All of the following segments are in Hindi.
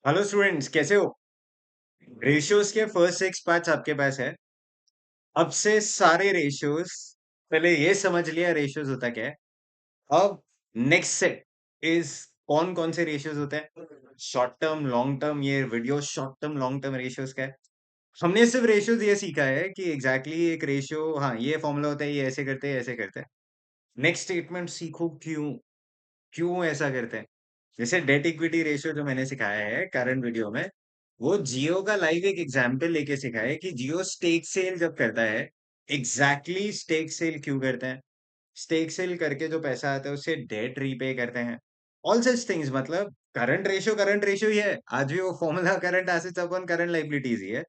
हेलो स्टूडेंट्स, कैसे हो? रेशियोज के फर्स्ट सिक्स पार्ट्स आपके पास है। अब से सारे रेशियोज, पहले ये समझ लिया रेशियोज होता क्या है। अब नेक्स्ट सेट इज कौन कौन से रेशियोज होते हैं, शॉर्ट टर्म लॉन्ग टर्म। ये video short term long term ratios का है। हमने सिर्फ रेशियोज ये सीखा है कि एग्जैक्टली एक रेशियो, हाँ ये फॉर्मूला होता है, ये ऐसे करते हैं ऐसे करते हैं। नेक्स्ट स्टेटमेंट सीखो क्यों क्यों ऐसा करते हैं। जैसे डेट इक्विटी रेशियो जो मैंने सिखाया है करंट वीडियो में, वो जियो का लाइव एक एग्जाम्पल लेके सिखाया है कि जियो स्टेक सेल जब करता है, एग्जैक्टली स्टेक सेल क्यों करते हैं। स्टेक सेल करके जो पैसा आता है उससे डेट रीपे करते हैं। ऑल सच थिंग्स, मतलब करंट रेशियो ही है आज भी, वो formula current assets upon current liabilities ही है।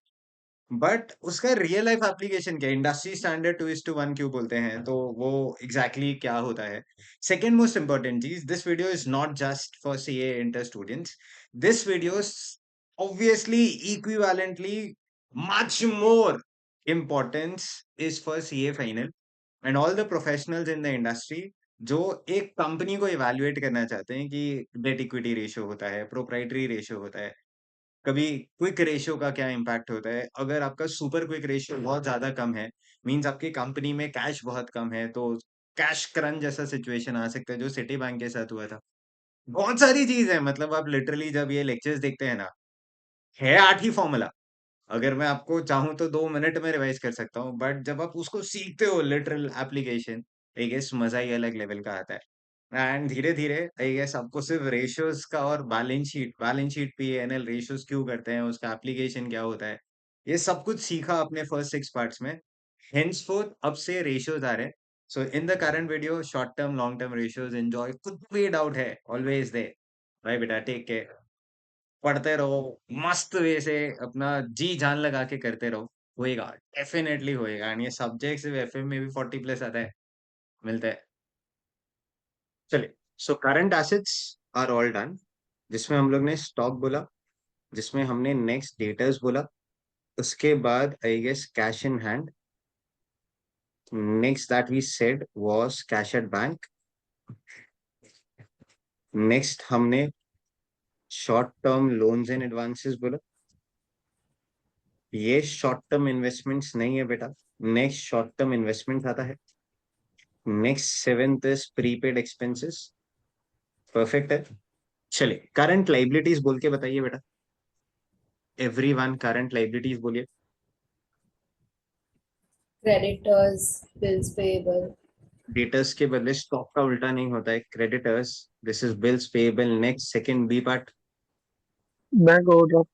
बट उसका रियल लाइफ एप्लीकेशन क्या है, इंडस्ट्री स्टैंडर्ड 2:1 क्यों बोलते हैं, तो वो एग्जैक्टली exactly क्या होता है। सेकेंड मोस्ट इंपॉर्टेंट चीज, this video is not just for CA inter students. This video obviously equivalently much more importance is for CA final and all the professionals in the industry जो एक कंपनी को इवेल्युएट करना चाहते हैं कि डेट इक्विटी रेशियो होता है, प्रोप्राइटरी रेशियो होता है, कभी क्विक रेशियो का क्या इम्पैक्ट होता है। अगर आपका सुपर क्विक रेशियो बहुत ज्यादा कम है, मींस आपकी कंपनी में कैश बहुत कम है, तो कैश क्रंच जैसा सिचुएशन आ सकता है जो सिटी बैंक के साथ हुआ था। बहुत सारी चीज है, मतलब आप लिटरली जब ये लेक्चर्स देखते हैं ना, है 8 ही फॉर्मूला। अगर मैं आपको चाहूँ तो 2 मिनट में रिवाइज कर सकता हूँ, बट जब आप उसको सीखते हो लिटरल एप्लीकेशन, आई गेस मजा ही अलग लेवल का आता है। एंड धीरे धीरे आई गेस आपको सिर्फ रेशियोज का और बैलेंस शीट पीएनएल रेशियोज क्यों करते हैं, उसका एप्लीकेशन क्या होता है, ये सब कुछ सीखा अपने फर्स्ट सिक्स पार्ट्स में। henceforth अब से रेशियोज आ रहे हैं। So in the current video short term long term ratios enjoy, कुछ भी डाउट है ऑलवेज दे भाई बेटा, टेक केयर, पढ़ते रहो, मस्त वे से अपना जी जान लगा के करते रहो, होएगा, डेफिनेटली होएगा। एंड ये सब्जेक्ट सिर्फ एफएम में भी 40 प्लस आता है, मिलता है। चलिए, so current assets are all done, जिसमें हम लोग ने स्टॉक बोला, जिसमें हमने नेक्स्ट डेटर्स बोला, उसके बाद I guess cash in hand, next that we said was cash at bank, next हमने short term loans and advances बोला, ये शॉर्ट टर्म इन्वेस्टमेंट्स नहीं है बेटा, नेक्स्ट शॉर्ट टर्म इन्वेस्टमेंट आता है। Next seventh is prepaid expenses, perfect है। चलिए करंट लाइबिलिटीज बोल के बताइए बेटा, एवरीवन करंट लाइबिलिटीज बोलिए। creditors, bills payable, डेटर्स के बदले स्टॉक का उल्टा नहीं होता है, creditors, this is bills payable. Next second B part, bank overdraft.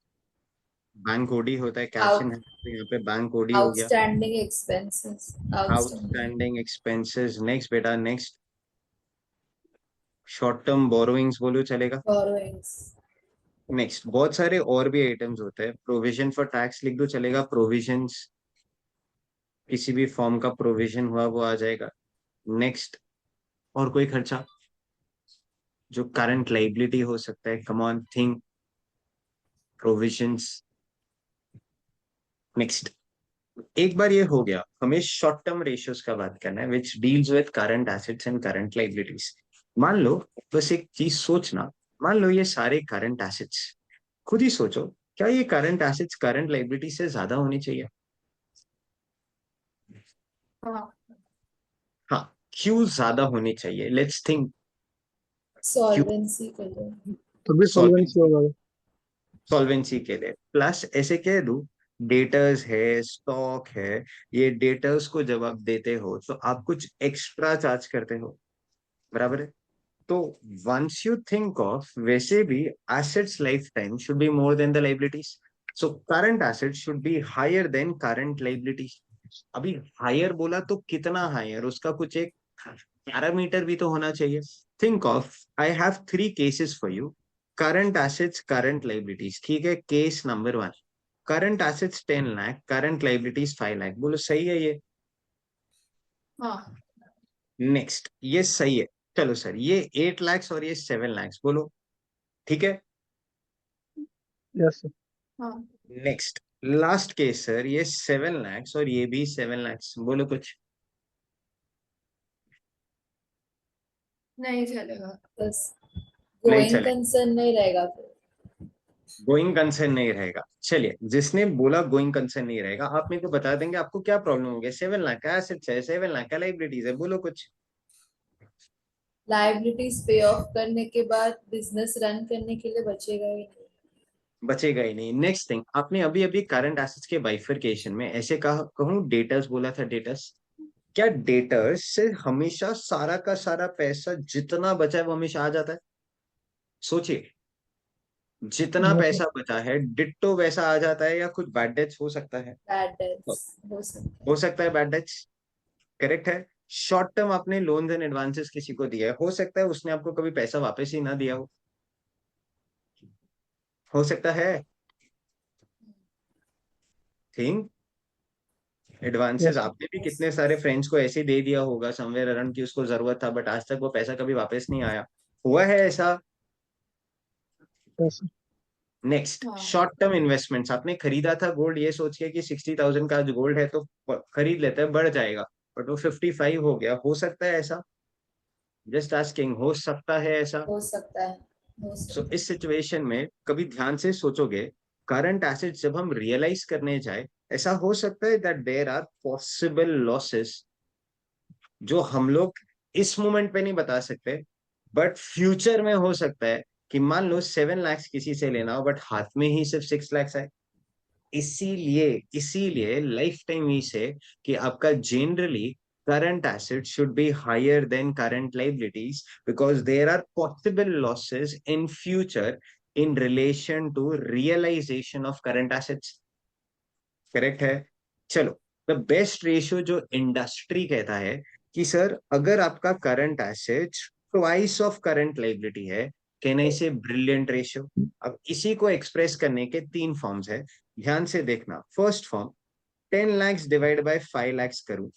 Bank OD होता है, कैश इन out है तो यहाँ पे बैंक ओडी हो गया। outstanding expenses, outstanding outstanding expenses, next बेटा नेक्स्ट शॉर्ट टर्म बोरोइंग्स बोलो चलेगा। borrowings, नेक्स्ट बहुत सारे और भी आइटम्स होते हैं, प्रोविजन फॉर टैक्स लिख दो चलेगा, प्रोविजंस, किसी भी फॉर्म का प्रोविजन हुआ वो आ जाएगा। नेक्स्ट और कोई खर्चा जो करंट लाइबिलिटी हो सकता है, come on think, provisions. Next, एक बार ये हो गया, हमें शॉर्ट टर्म रेशियोज का बात करना है which deals with current assets and current liabilities. मान लो, बस एक चीज सोचना, मान लो ये सारे करंट एसेट्स, खुद ही सोचो, क्या ये करंट एसेट्स करंट लाइबिलिटी से ज्यादा होनी चाहिए? हाँ, हाँ, क्यों ज्यादा होनी चाहिए, लेट्स थिंक। क्यों? solvency के लिए, तभी सॉल्वेंसी सॉल्वेंसी, होगा। सॉल्वेंसी के लिए प्लस ऐसे कह दूं, डेटर्स है, स्टॉक है, ये डेटर्स को जब आप देते हो तो आप कुछ एक्स्ट्रा चार्ज करते हो, बराबर है। तो वंस यू थिंक ऑफ, वैसे भी assets life time should be more than the liabilities, so current assets should be higher than current liabilities. अभी हायर बोला तो कितना हायर, उसका कुछ एक पैरामीटर भी तो होना चाहिए। Think of, I have three cases for you, current assets current liabilities, ठीक है। Case number one, current assets 10 lakh, current liabilities 5 lakh, बोलो सही है ये? हाँ, नेक्स्ट, ये सही है। चलो सर, ये 8 लाख और ये 7 लाख, बोलो ठीक है। Yes sir. हाँ, नेक्स्ट लास्ट केस सर, ये 7 लाख और ये भी 7 लाख, बोलो कुछ। नहीं चलेगा बस, नहीं गोइंग चले, कंसर्न नहीं रहेगा फिर। गोइंग कंसर्न नहीं रहेगा। चलिए, जिसने बोला गोइंग कंसर्न नहीं रहेगा, आप मेरे को बता देंगे आपको क्या प्रॉब्लम हो गया। 7 लाख का एसेट्स है, 7 लाख का लाइबिलिटीज है, बोलो कुछ। लाइबिलिटीज पे ऑफ करने के बाद बिजनेस रन करने के लिए बचेगा ही नहीं। बचेगा ही नहीं। नेक्स्ट थिंग, आपने अभी अभी करंट एसेट्स के बाइफरकेशन में ऐसे कहा, कहूँ डेटर्स बोला था, डेटर्स। क्या डेटर्स से हमेशा सारा का सारा पैसा जितना बचा है वो हमेशा आ जाता है? सोचिए, जितना No, sir. पैसा बचा है डिट्टो वैसा आ जाता है, या कुछ बैड डेट्स हो सकता है? बैड डेट्स हो सकता हो है। सकता है बैड डेट्स, करेक्ट है। शॉर्ट टर्म आपने लोन्स एंड एडवांसेस किसी को दिया है, हो सकता है उसने आपको कभी पैसा वापस ही ना दिया हो सकता है। Think, advances Yes, sir. आपने भी Yes. कितने सारे फ्रेंड्स को ऐसे दे दिया होगा समवेयर अराउंड की उसको जरूरत था, बट आज तक वो पैसा कभी वापस नहीं आया। हुआ है ऐसा? Yes, sir. नेक्स्ट, हाँ। Short term investments. आपने खरीदा था गोल्ड ये सोच के कि 60,000 का आज गोल्ड है तो खरीद लेते हैं, बढ़ जाएगा, बट वो 55 हो गया। हो सकता है ऐसा? जस्ट आस्किंग, हो सकता है ऐसा? हो सकता है। हो सो सकता है। इस सिचुएशन में कभी ध्यान से सोचोगे, करंट एसेट्स जब हम रियलाइज करने जाए, ऐसा हो सकता है that there are possible losses जो हम लोग इस मोमेंट पे नहीं बता सकते, बट फ्यूचर में हो सकता है कि मान लो 7 लाख किसी से लेना हो बट हाथ में ही सिर्फ 6 लाख आए। इसीलिए इसीलिए लाइफ टाइम ही से कि आपका generally current assets should be higher than current liabilities because there are possible losses in future in relation to realization of current assets। Correct है। चलो, द बेस्ट रेशियो जो इंडस्ट्री कहता है कि सर अगर आपका current assets twice of current liability है, कहना इसे ब्रिलियंट रेशियो। अब इसी को एक्सप्रेस करने के 3 फॉर्म्स है, ध्यान से देखना। First form, 10 lakhs divide by 5 lakhs करूं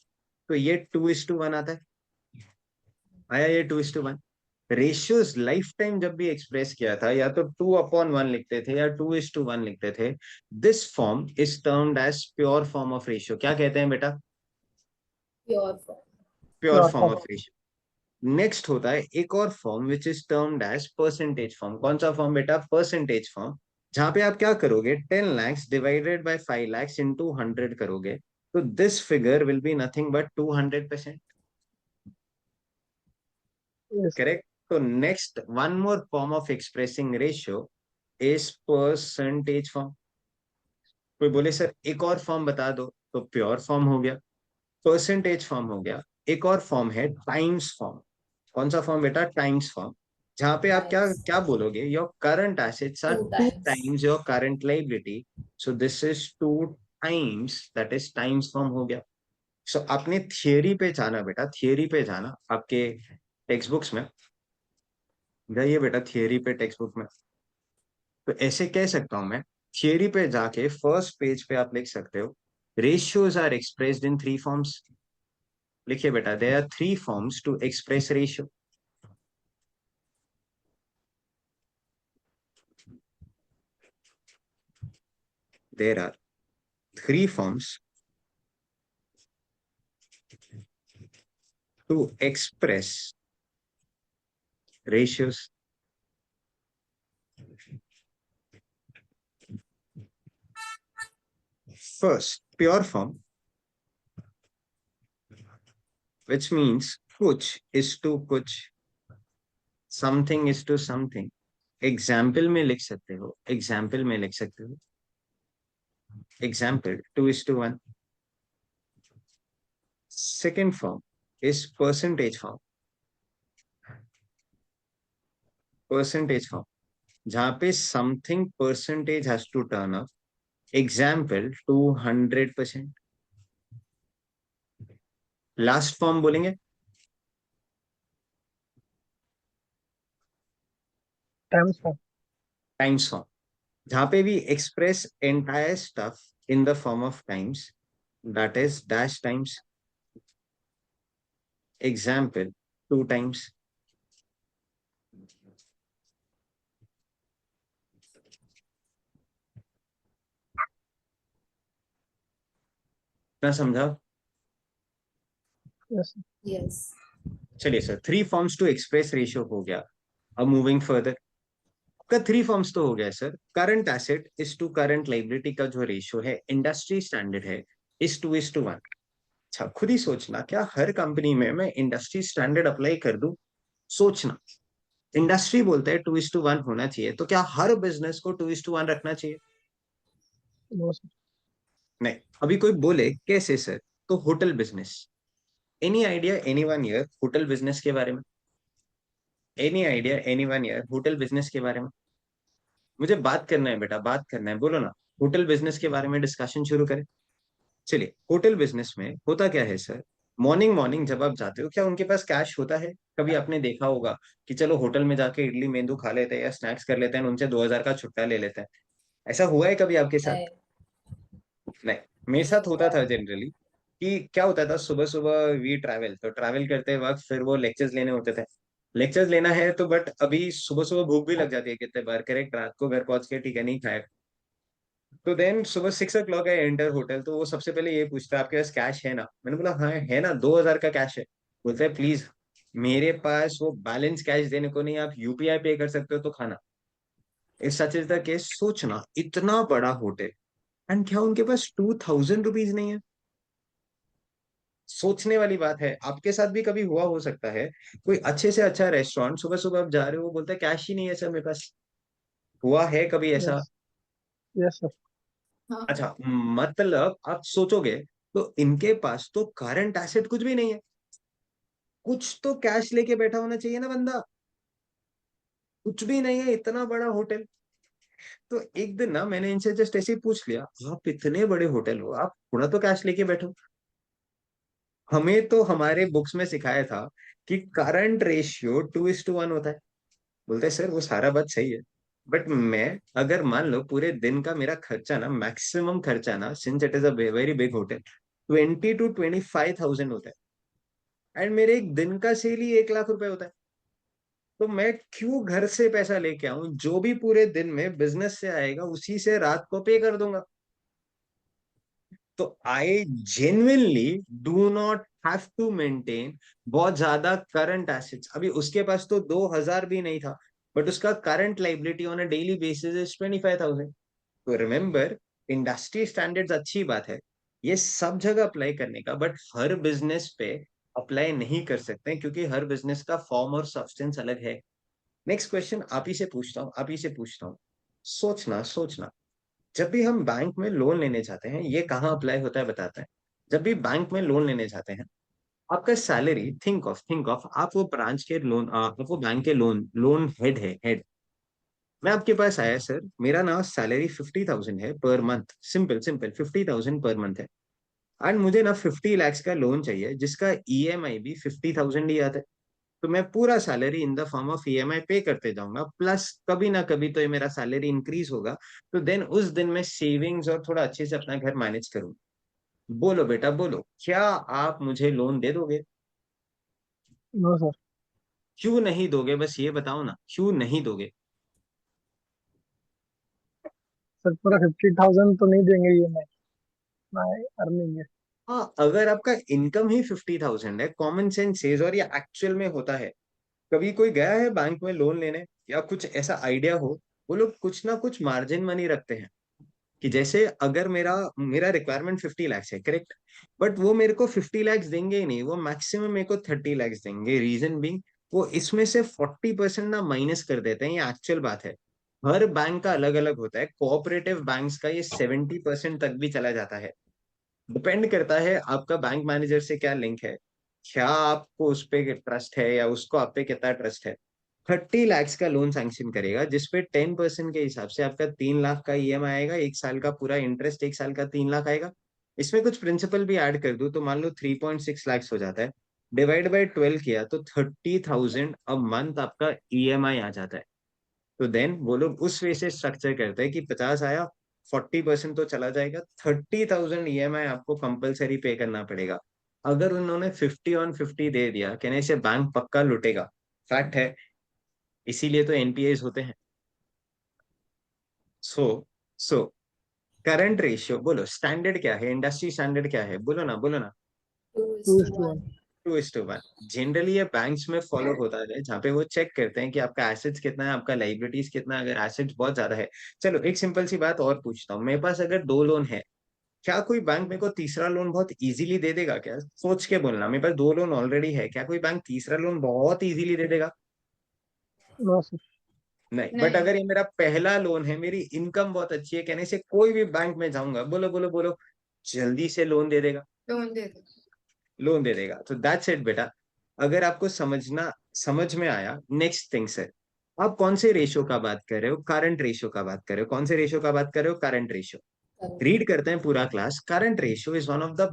तो ये 2:1 आता है। आया ये 2:1? रेशियोज लाइफ टाइम जब भी एक्सप्रेस किया था या तो 2/1 लिखते थे या 2:1 लिखते थे। This form is termed as pure form of ratio. क्या कहते हैं बेटा? Pure form. Pure Pure form form. Of ratio. Next होता है एक और form which is termed as percentage form. कौन सा फॉर्म बेटा? Percentage form. जहां पे आप क्या करोगे, 10 lakhs divided by 5 lakhs into 100 करोगे, तो this figure will be nothing but 200%। Yes, correct. तो next one more form of expressing ratio is percentage form. कोई बोले सर एक और फॉर्म बता दो, तो प्योर फॉर्म हो गया, परसेंटेज फॉर्म हो गया, एक और फॉर्म है टाइम्स फॉर्म। कौन सा फॉर्म बेटा? Times form. जहां पे आप क्या टाइम्स। क्या बोलोगे, your current assets are two two times. Times your current liability, so this is 2 times, that is times form हो गया। सो आपने थियरी पे जाना बेटा, थियरी पे जाना। आपके टेक्स्ट बुक्स में जाइए बेटा, थियरी पे टेक्स्ट बुक में। तो ऐसे कह सकता हूं मैं, थियरी पे जाके फर्स्ट पेज पे आप लिख सकते हो, ratios are expressed in 3 forms। लिखिए बेटा, there are 3 forms to express ratio। there are 3 forms to express ratios। First, pure form, which means कुछ is to कुछ, something is to something। Example में लिख सकते हो, एग्जाम्पल में लिख सकते हो, example 2:1। Second form is percentage form, percentage form जहां पे something percentage has to turn up, example 200%। Last form बोलेंगे, times form. टाइम्स फॉर्म, जहां पे भी express entire stuff in the form of times, that is dash times, example 2 times. ना समझा? Yes, sir. यस। चलिए sir, 3 forms to express ratio हो गया। अब मूविंग फर्दर, आपका 3 फॉर्म्स तो हो गया sir. Current asset is to current liability का जो रेशियो है इंडस्ट्री स्टैंडर्ड है इज टू 1। अच्छा, खुद ही सोचना, क्या हर कंपनी में मैं इंडस्ट्री स्टैंडर्ड अप्लाई कर दूं? सोचना, इंडस्ट्री बोलते हैं 2:1 होना चाहिए, तो क्या हर बिजनेस को 2:1 रखना चाहिए? No sir. नहीं। अभी कोई बोले कैसे सर, तो hotel business, any idea any one year hotel business के बारे में? Any idea any one year hotel business के बारे में? मुझे बात करना है बेटा, बात करना है, बोलो ना। होटल बिजनेस के बारे में डिस्कशन शुरू करें। चलिए, होटल बिजनेस में होता क्या है सर? मॉर्निंग मॉर्निंग जब आप जाते हो, क्या उनके पास कैश होता है? कभी आपने देखा होगा कि चलो होटल में जाके इडली मेंदू खा लेते हैं या स्नैक्स कर लेते हैं, उनसे 2,000 का छुट्टा ले लेते हैं? ऐसा हुआ है कभी आपके साथ? नहीं। नहीं। मेरे साथ होता था जनरली। कि क्या होता था, सुबह सुबह वी ट्रैवल, तो ट्रैवल करते वक्त फिर वो लेक्चर्स लेने होते थे। लेक्चर्स लेना है तो बट अभी सुबह सुबह भूख भी लग जाती है कितने बार, करेक्ट, रात को घर पहुंच के ठीक है नहीं खाया। तो देन सुबह 6 o'clock है एंटर होटल, तो वो सबसे पहले ये पूछता है आपके पास कैश है ना? मैंने बोला हाँ है ना, 2,000 का कैश है। बोलते हैं प्लीज, मेरे पास वो बैलेंस कैश देने को नहीं, आप यूपीआई पे कर सकते हो तो खाना। इस सचेता केस सोचना, इतना बड़ा होटल, एंड क्या उनके पास 2,000 रुपीज नहीं है? सोचने वाली बात है। आपके साथ भी कभी हुआ हो सकता है, कोई अच्छे से अच्छा रेस्टोरेंट, सुबह सुबह आप जा रहे हो, वो बोलता है कैश ही नहीं है सर मेरे पास। हुआ है कभी ऐसा? यस। Yes sir. हाँ। अच्छा, मतलब आप सोचोगे तो इनके पास तो करंट एसेट कुछ भी नहीं है। कुछ तो कैश लेके बैठा होना चाहिए ना बंदा। कुछ भी नहीं है, इतना बड़ा होटल। तो एक दिन ना मैंने इनसे जस्ट ऐसे ही पूछ लिया, आप इतने बड़े होटल हो, आप थोड़ा तो कैश लेके बैठो। हमें तो हमारे बुक्स में सिखाया था कि करंट रेशियो 2:1 होता है। बोलते सर वो सारा बात सही है, बट मैं अगर मान लो पूरे दिन का मेरा खर्चा ना, मैक्सिमम खर्चा ना, since it is a very big hotel, 20 to 25,000 होता है, एंड मेरे एक दिन का सेल ही 1 लाख रुपए होता है। तो मैं क्यों घर से पैसा लेके आऊं? जो भी पूरे दिन में बिजनेस से आएगा उसी से रात को पे कर दूंगा। तो I genuinely do not have to maintain बहुत ज्यादा करंट एसेट्स। अभी उसके पास तो 2,000 भी नहीं था, बट उसका current liability on a daily basis is 25,000। तो रिमेम्बर, इंडस्ट्री स्टैंडर्ड्स अच्छी बात है, ये सब जगह अप्लाई करने का, बट हर बिजनेस पे अप्लाई नहीं कर सकते क्योंकि हर बिजनेस का फॉर्म और सब्सटेंस अलग है। नेक्स्ट क्वेश्चन आप ही से पूछता हूँ, आप ही से पूछता हूँ। सोचना सोचना, जब भी हम बैंक में लोन लेने जाते हैं, ये कहाँ अप्लाई होता है बताते हैं। जब भी बैंक में लोन लेने जाते हैं, आपका सैलरी, थिंक ऑफ आप वो ब्रांच के लोन, आप वो बैंक के लोन लोन हेड है, हेड। मैं आपके पास आया सर, मेरा ना सैलरी 50,000 है per month, simple simple 50,000 per month है, एंड मुझे ना 50 lakhs का लोन चाहिए जिसका ईएमआई भी 50,000 ही आता है। तो मैं पूरा salary in the form of EMI पे करते जाऊंगा, प्लस कभी ना कभी तो ये मेरा सैलरी इंक्रीज होगा। तो देन उस दिन मैं सेविंग्स और थोड़ा अच्छे से अपना घर मैनेज करूँ। बोलो बेटा बोलो, क्या आप मुझे लोन दे दोगे? No sir. क्यों नहीं दोगे, बस ये बताओ ना, क्यों नहीं दोगे? सर पूरा 50,000 तो नहीं देंगे ये मैं, ना अर्निंग है। हाँ, अगर आपका इनकम ही 50,000 है, कॉमन सेंस सेज, और ये एक्चुअल में होता है। कभी कोई गया है बैंक में लोन लेने, या कुछ ऐसा आइडिया हो? वो लोग कुछ ना कुछ मार्जिन मनी रखते हैं, कि जैसे अगर मेरा मेरा रिक्वायरमेंट 50 lakhs है, करेक्ट, बट वो मेरे को 50 lakhs देंगे ही नहीं, वो मैक्सिमम मेरे को 30 lakhs देंगे। रीजन भी, वो इसमें से 40% ना माइनस कर देते हैं, ये एक्चुअल बात है। हर बैंक का अलग अलग होता है, कोऑपरेटिव बैंक्स का ये 70% तक भी चला जाता है। डिपेंड करता है आपका बैंक मैनेजर से क्या लिंक है, क्या आपको उस पे ट्रस्ट है या उसको आप पे कितना ट्रस्ट है। 30 lakhs का लोन सैंक्शन करेगा जिसपे 10% के हिसाब से आपका 3 लाख का ईएमआई आएगा, 1 साल का पूरा इंटरेस्ट, 1 साल का 3 लाख आएगा। इसमें कुछ प्रिंसिपल भी ऐड कर दूं तो मान लो 3.6 lakhs हो जाता है। डिवाइड बाई 12 किया तो 30,000 अ मंथ आपका ईएमआई आ जाता है। तो देन वो लोग उस वे से स्ट्रक्चर करते हैं कि 50 आया, 40% तो चला जाएगा, 30,000 ईएमआई आपको कंपलसरी पे करना पड़ेगा। अगर उन्होंने 50 on 50 दे दिया, कहने से बैंक पक्का लुटेगा, फैक्ट है। इसीलिए तो एनपीएस होते हैं। सो सो करंट रेशियो बोलो, स्टैंडर्ड क्या है, इंडस्ट्री स्टैंडर्ड क्या है, बोलो ना बोलो ना। Two is two two is two one one 2:1 generally ये बैंक्स में फॉलो होता है, जहाँ पे वो चेक करते हैं कि आपका एसेट्स कितना है, आपका लाइबिलिटीज कितना है। अगर एसेट्स बहुत ज्यादा है, चलो एक सिंपल सी बात और पूछता हूँ, मेरे पास अगर 2 लोन है, क्या कोई बैंक मेरे को तीसरा लोन बहुत इजीली दे देगा? क्या सोच के बोलना, मेरे पास 2 लोन ऑलरेडी है, क्या कोई बैंक तीसरा लोन बहुत इजीली दे देगा? No sir. नहीं। बट नहीं, अगर ये मेरा पहला लोन है, मेरी इनकम बहुत अच्छी है, कहने से कोई भी बैंक में जाऊंगा, बोलो बोलो बोलो, जल्दी से लोन दे देगा। लोन दे दो। लोन दे देगा। तो दैट्स इट बेटा। अगर आपको समझ में आया, नेक्स्ट थिंग सर, आप कौन से रेशियो का बात कर रहे हो? करंट रेशियो का बात कर रहे हो? कौन से रेशियो का बात कर रहे हो? Current ratio. करेक्ट। रीड करते हैं पूरा class. Current ratio is one of the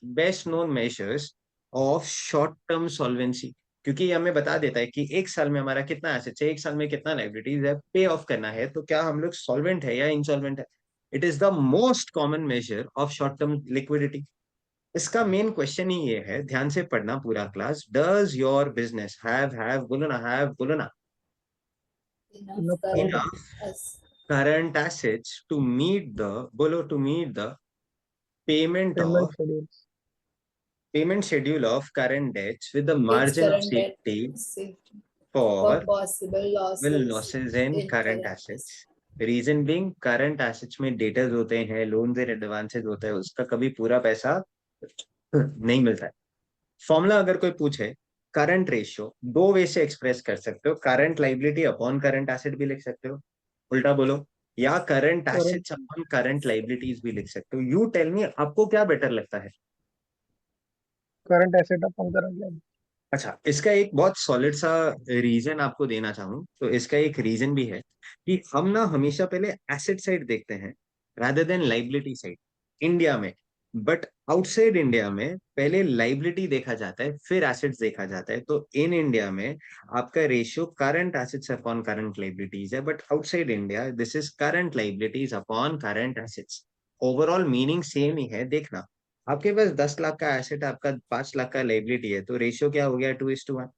best known measures of short term solvency. क्योंकि ये हमें बता देता है कि एक साल में हमारा कितना एसेट्स है, एक साल में कितना लाइबिलिटीज है, पे ऑफ करना है, तो क्या हम लोग सॉल्वेंट है या इंसॉल्वेंट है। It is the most common measure of short term liquidity. इसका मेन क्वेश्चन ही ये है, ध्यान से पढ़ना पूरा class. Does your business have बोलो ना, हैव बोलो ना, enough enough current current enough S current assets to meet the बोलो, to meet the payment payment of schedules. payment schedule of current debts with the its margin of current debt safety safety for for possible will losses losses in in current current assets. assets। Reason being, current assets में डेटर्स होते हैं, लोन्स एंड एडवांसेस होता है, उसका कभी पूरा पैसा नहीं मिलता है। फॉर्मूला अगर कोई पूछे, करंट रेशियो दो वे से एक्सप्रेस कर सकते हो, current liability upon current asset भी लिख सकते हो, उल्टा बोलो, या current current assets upon current liabilities भी लिख सकते हो। यू टेल मी, आपको क्या बेटर लगता है? करंट एसेट अपन करंट लाइन। अच्छा, इसका एक बहुत सॉलिड सा रीजन आपको देना चाहूँ, तो इसका एक रीजन भी है कि हम ना हमेशा पहले एसेट साइड देखते हैं rather than liability side, India में। बट आउटसाइड इंडिया में पहले लाइबिलिटी देखा जाता है, फिर एसेट्स देखा जाता है। तो इन इंडिया में आपका ratio current assets upon current liabilities है, but outside India this is current liabilities upon current assets. Overall meaning same ही है, देखना। आपके पास 10 लाख का एसेट, आपका 5 लाख का लाइबिलिटी है, तो रेशियो क्या हो गया? 2:1।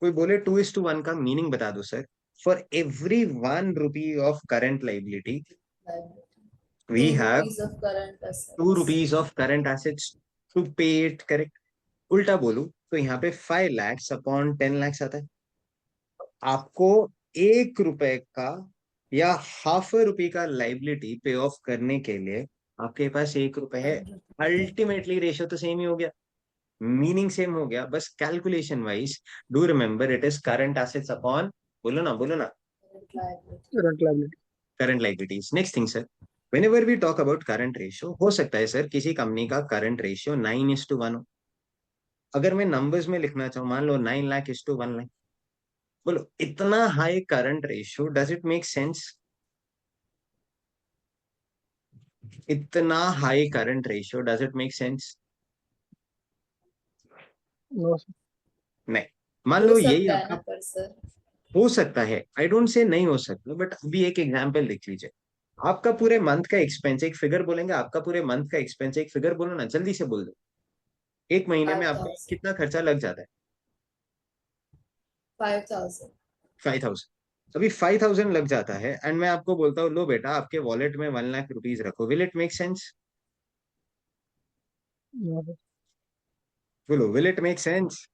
कोई बोले 2:1 का मीनिंग बता दो sir. For every 1 rupee of current liability Liability. We Two have rupees of current 2 rupees assets. Of current assets to pay it, correct? उल्टा बोलू तो यहाँ पे 5 lakhs अपॉन 10 lakhs आता है। आपको 1 रुपए का या ½ रुपए का लाइबिलिटी पे ऑफ करने के लिए आपके पास 1 रुपए है। 1 rupee. अल्टीमेटली रेशियो तो सेम ही हो गया, मीनिंग सेम हो गया, बस calculation wise do remember it is current assets upon, बोलो ना बोलो ना, Current liability. Current liability. Current liabilities. Next thing sir, whenever we talk about current ratio, हो सकता है सर किसी कंपनी का करंट रेशियो 9:1 हो। अगर मैं नंबर्स में लिखना चाहूँ, मान लो 9 लाख/1 लाख, बोलो इतना high current ratio, does it make sense? इतना high current ratio, does it make sense? No sir. नहीं। मान हो लो यही सकता है ना आपका, पर सर। हो सकता है, आई डोंट से नहीं हो सकता, बट अभी एक एग्जांपल लिख लीजिए। आपका पूरे मंथ का एक्सपेंस, एक फिगर बोलेंगे, आपका पूरे मंथ का एक्सपेंस एक फिगर बोलो ना, जल्दी से बोल दो। एक महीने में फाइव आपका थाउजेंड कितना खर्चा लग जाता है? 5,000। 5,000। अभी 5,000 लग जाता है, एंड मैं आपको बोलता हूँ लो बेटा आपके वॉलेट में 1 लाख रुपीज रखो, will it make sense? No sir. बोलो, विल इट मेक सेंस?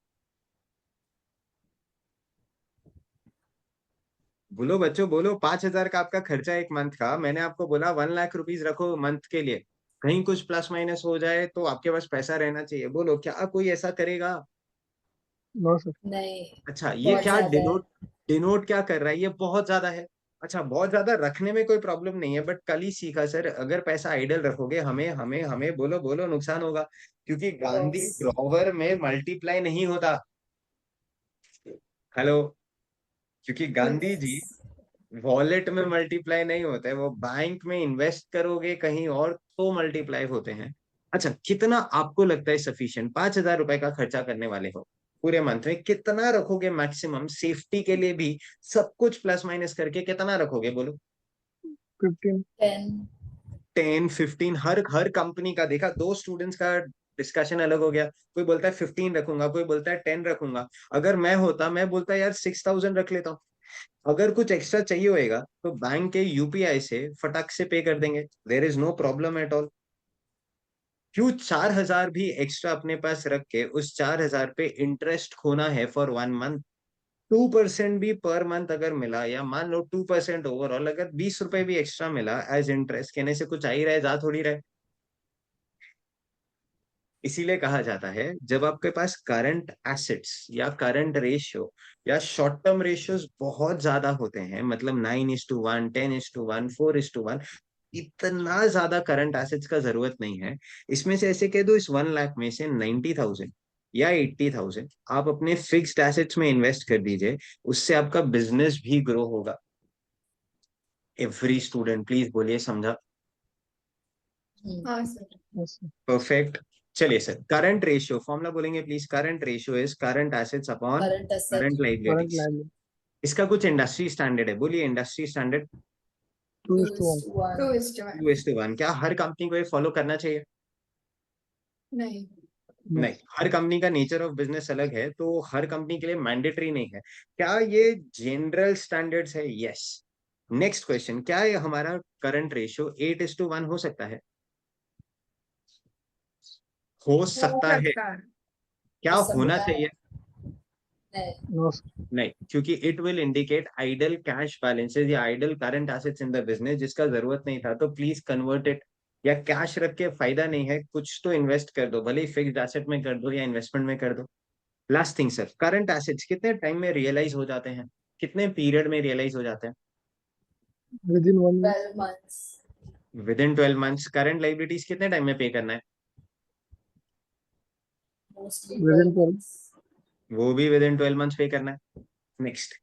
बोलो बच्चों बोलो, 5,000 का आपका खर्चा एक मंथ का, मैंने आपको बोला 1 लाख रुपीज रखो मंथ के लिए, कहीं कुछ प्लस माइनस हो जाए तो आपके पास पैसा रहना चाहिए। बोलो, क्या कोई ऐसा करेगा? No sir. नहीं, अच्छा, ये बहुत क्या ज्यादा है। डिनोट डिनोट क्या कर रहा है? ये बहुत ज्यादा है। अच्छा, बहुत ज्यादा रखने में कोई प्रॉब्लम नहीं है, बट कल ही सीखा सर, अगर पैसा आइडल रखोगे, हमें हमें हमें बोलो बोलो नुकसान होगा। क्योंकि गांधी लॉस। ड्रॉवर में मल्टीप्लाई नहीं होता। हेलो? क्योंकि गांधी यस। जी वॉलेट में मल्टीप्लाई नहीं होता है, वो बैंक में इन्वेस्ट करोगे कहीं और तो मल्टीप्लाई होते हैं। अच्छा, कितना आपको लगता है सफिशिएंट? 5,000 रुपए का खर्चा करने वाले हो, पूरे मंथ में कितना रखोगे मैक्सिमम सेफ्टी के लिए भी? सब कुछ प्लस माइनस करके कितना रखोगे बोलो? 15। 10। 10-15, हर हर कंपनी का देखा। दो स्टूडेंट्स का डिस्कशन अलग हो गया, कोई बोलता है 15 रखूंगा, कोई बोलता है 10 रखूंगा। अगर मैं होता, मैं बोलता यार 6,000 रख लेता हूँ। अगर कुछ एक्स्ट्रा चाहिए होएगा तो बैंक के यूपीआई से फटाक से पे कर देंगे, there is no problem at all. क्यों 4,000 भी एक्स्ट्रा अपने पास रख के उस 4,000 पे इंटरेस्ट खोना है फॉर 1 मंथ? 2% भी पर मंथ अगर मिला, या मान लो 2% ओवरऑल, अगर 20 रुपए भी एक्स्ट्रा मिला एज इंटरेस्ट, कहने से कुछ आ ही रहे, जा थोड़ी रहे। इसीलिए कहा जाता है जब आपके पास करंट एसेट्स या करंट रेशियो या शॉर्ट टर्म रेशियोज बहुत ज्यादा होते हैं, मतलब 9:1, 10:1, 4:1, इतना ज्यादा करंट एसेट्स का जरूरत नहीं है। इसमें से ऐसे कह दो, इस 1 लाख में से 90,000 या 80,000 आप अपने फिक्स्ड एसेट्स में इन्वेस्ट कर दीजिए, उससे आपका बिजनेस भी ग्रो होगा। एवरी स्टूडेंट प्लीज बोलिए समझा? हाँ सर। yes sir. परफेक्ट। चलिए सर, करंट रेशियो फॉर्मूला बोलेंगे please. Current ratio is current assets upon current asset current Current liabilities. liability इसका कुछ इंडस्ट्री स्टैंडर्ड है, बोलिए इंडस्ट्री स्टैंडर्ड। 2:1. 2:1। 2:1। क्या हर कंपनी को ये फॉलो करना चाहिए? नहीं। No. नहीं, हर कंपनी का नेचर ऑफ बिजनेस अलग है, तो हर कंपनी के लिए मैंडेटरी नहीं है। क्या ये जनरल स्टैंडर्ड्स है? यस। नेक्स्ट क्वेश्चन, क्या ये हमारा करंट रेशियो 8:1 हो सकता है? हो हो सकता है। सकता है। क्या हो होना सकता है। चाहिए? नहीं। No sir. नहीं, क्योंकि it will indicate idle cash balances या idle current assets in the business, जिसका जरूरत नहीं था, तो प्लीज कन्वर्ट इट। या कैश रख के फायदा नहीं है, कुछ तो इन्वेस्ट कर दो, भले ही फिक्स्ड एसेट में कर दो या इन्वेस्टमेंट में कर दो। Last thing sir, current assets कितने टाइम में रियलाइज हो जाते हैं? कितने पीरियड में रियलाइज हो जाते हैं? Within 1 week. 12 months। With in 12 months. Current liabilities कितने टाइम में पे करना है? Mostly Within 12 12. months। वो भी विद इन 12 मंथ्स पे करना है। नेक्स्ट।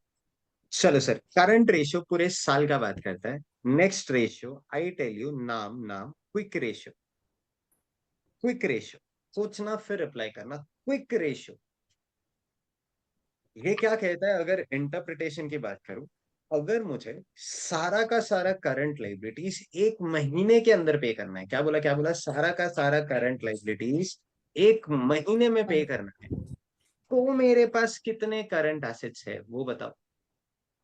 चलो सर, करंट रेशियो पूरे साल का बात करता है। Next ratio I tell you, नाम नाम क्विक रेशियो। क्विक रेशियो, सोचना फिर रिप्लाई करना। क्विक रेशियो ये क्या कहता है? अगर इंटरप्रिटेशन की बात करूं, अगर मुझे सारा का सारा करंट लाइबिलिटीज 1 महीने के अंदर पे करना है, क्या बोला क्या बोला, सारा का सारा करंट लाइबिलिटीज 1 महीने में पे करना है, तो मेरे पास कितने करंट एसेट्स है वो बताओ।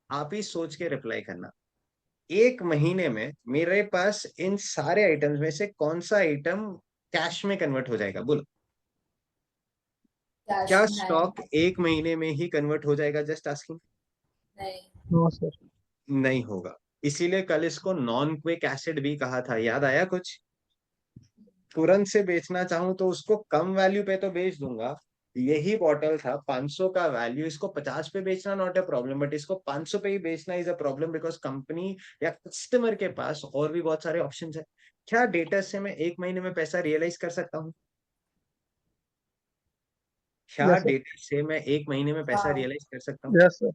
आप ही सोच के रिप्लाई करना। 1 महीने में मेरे पास इन सारे आइटम्स में से कौन सा आइटम कैश में कन्वर्ट हो जाएगा, बोलो। कैश क्या इन हैंड। स्टॉक 1 महीने में ही कन्वर्ट हो जाएगा? Just asking. नहीं। No sir. नहीं होगा। इसीलिए कल इसको नॉन क्विक एसिड भी कहा था, याद आया कुछ? तुरंत से बेचना चाहूं तो उसको कम वैल्यू पे तो बेच दूंगा। यही बॉटल था 500 का वैल्यू, इसको 50 पे बेचना नॉट ए प्रॉब्लम, बट इसको 500 पे ही बेचना is a problem, because company या कस्टमर के पास और भी बहुत सारे ऑप्शंस है। क्या डेटा से मैं 1 महीने में पैसा रियलाइज कर सकता हूँ? क्या Yes sir. डेटा से मैं 1 महीने में पैसा हाँ। रियलाइज कर सकता हूँ? Yes sir.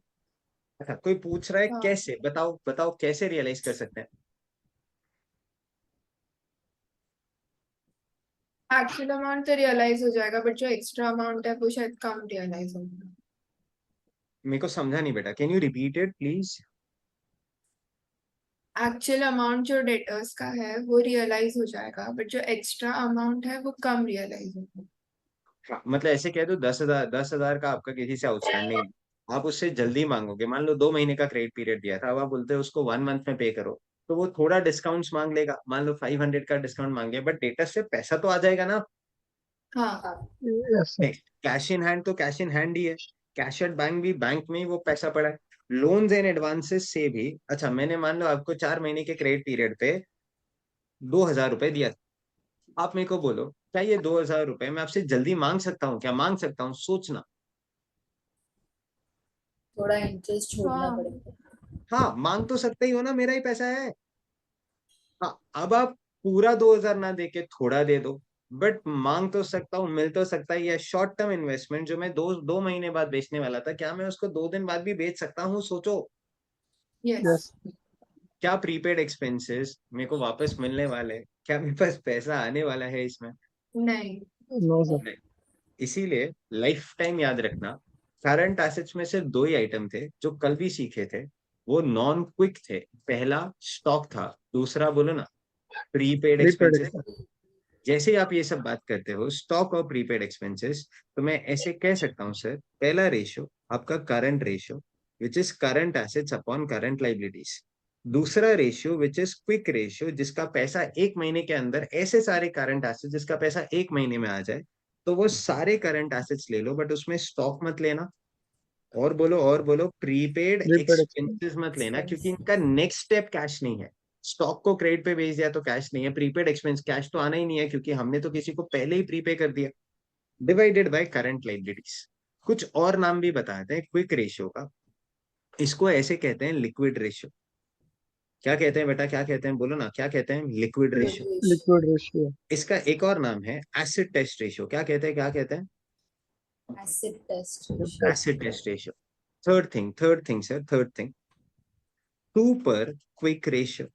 अच्छा, कोई पूछ रहा है हाँ। कैसे, बताओ बताओ कैसे रियलाइज कर सकते हैं? एक्चुअल अमाउंट तो रियलाइज हो जाएगा, बट जो एक्स्ट्रा अमाउंट है वो शायद कम रियलाइज होगा। मेरे को समझा नहीं बेटा, can you repeat it please? Actual amount जो डेटर्स का है वो रियलाइज हो जाएगा, बट जो एक्स्ट्रा अमाउंट है वो कम रियलाइज होगा। हाँ, मतलब ऐसे कह दो, 10,000 का आपका किसी से आउटस्टैंडिंग, आप उससे जल्दी मांगोगे, मान लो 2 महीने का क्रेडिट पीरियड दिया था, अब आप बोलते हो उसको 1 मंथ में पे करो, तो वो थोड़ा डिस्काउंट मांग लेगा, मान लो 500 का डिस्काउंट मांगे, बट डेटा से पैसा तो आ जाएगा ना। हाँ। हाँ। Yes sir. Next, cash in hand तो कैश इन हैंड ही है। कैश एट बैंक भी बैंक में ही वो पैसा पड़ा है। लोन्स एंड एडवांसेस से भी, अच्छा मैंने मान लो आपको 4 महीने के क्रेडिट पीरियड पे 2,000 रुपए दिया था, आप मेरे को बोलो क्या ये 2,000 रुपए मैं आपसे जल्दी मांग सकता हूँ? क्या मांग सकता हूँ? सोचना। थोड़ा इंटरेस्ट छोड़ना हाँ। पड़ेगा। हाँ, मांग तो सकते ही हो ना, मेरा ही पैसा है। हाँ, अब आप पूरा 2,000 ना दे के थोड़ा दे दो, बट मांग तो सकता हूँ, मिल तो सकता है। या शॉर्ट टर्म इन्वेस्टमेंट जो मैं दो दो महीने बाद बेचने वाला था, क्या मैं उसको 2 दिन बाद भी बेच सकता हूँ? सोचो। यस। Yes. क्या प्रीपेड एक्सपेंसेस मेरे को वापस मिलने वाले हैं? क्या मेरे पास पैसा आने वाला है इसमें? नहीं। No sir. नहीं। इसीलिए लाइफ टाइम याद रखना, करंट एसेट्स में सिर्फ 2 ही आइटम थे जो कल भी सीखे थे, वो नॉन क्विक थे। पहला स्टॉक था, दूसरा बोलो ना प्रीपेड Prepaid एक्सपेंसेस। expense. जैसे ही आप ये सब बात करते हो स्टॉक और प्रीपेड एक्सपेंसेस, तो मैं ऐसे कह सकता हूँ सर, पहला रेशियो आपका current ratio which is current assets upon current liabilities. दूसरा ratio which is quick ratio, जिसका पैसा एक महीने के अंदर, ऐसे सारे करंट एसेट्स जिसका पैसा एक महीने में आ जाए, तो वो सारे करंट एसेट्स ले लो, बट उसमें स्टॉक मत लेना। और बोलो, प्रीपेड प्रीपेड एक्सपेंस। एक्सपेंसेस मत लेना, क्योंकि Expense. इनका नेक्स्ट स्टेप कैश नहीं है। स्टॉक को क्रेडिट पे भेज दिया तो कैश नहीं है, प्रीपेड एक्सपेंस कैश तो आना ही नहीं है, क्योंकि हमने तो किसी को पहले ही प्रीपे कर दिया। Divided by current liabilities. कुछ और नाम भी बताते हैं क्विक रेशियो का। इसको ऐसे कहते हैं लिक्विड रेशियो। क्या कहते हैं बेटा, क्या कहते हैं, बोलो ना, क्या कहते हैं? Liquid ratio. Liquid. Liquid ratio. इसका एक और नाम है एसिड टेस्ट रेशियो। क्या कहते हैं, क्या कहते हैं? Acid test test. ratio. Acid test ratio. Third thing sir, third thing, super quick ratio.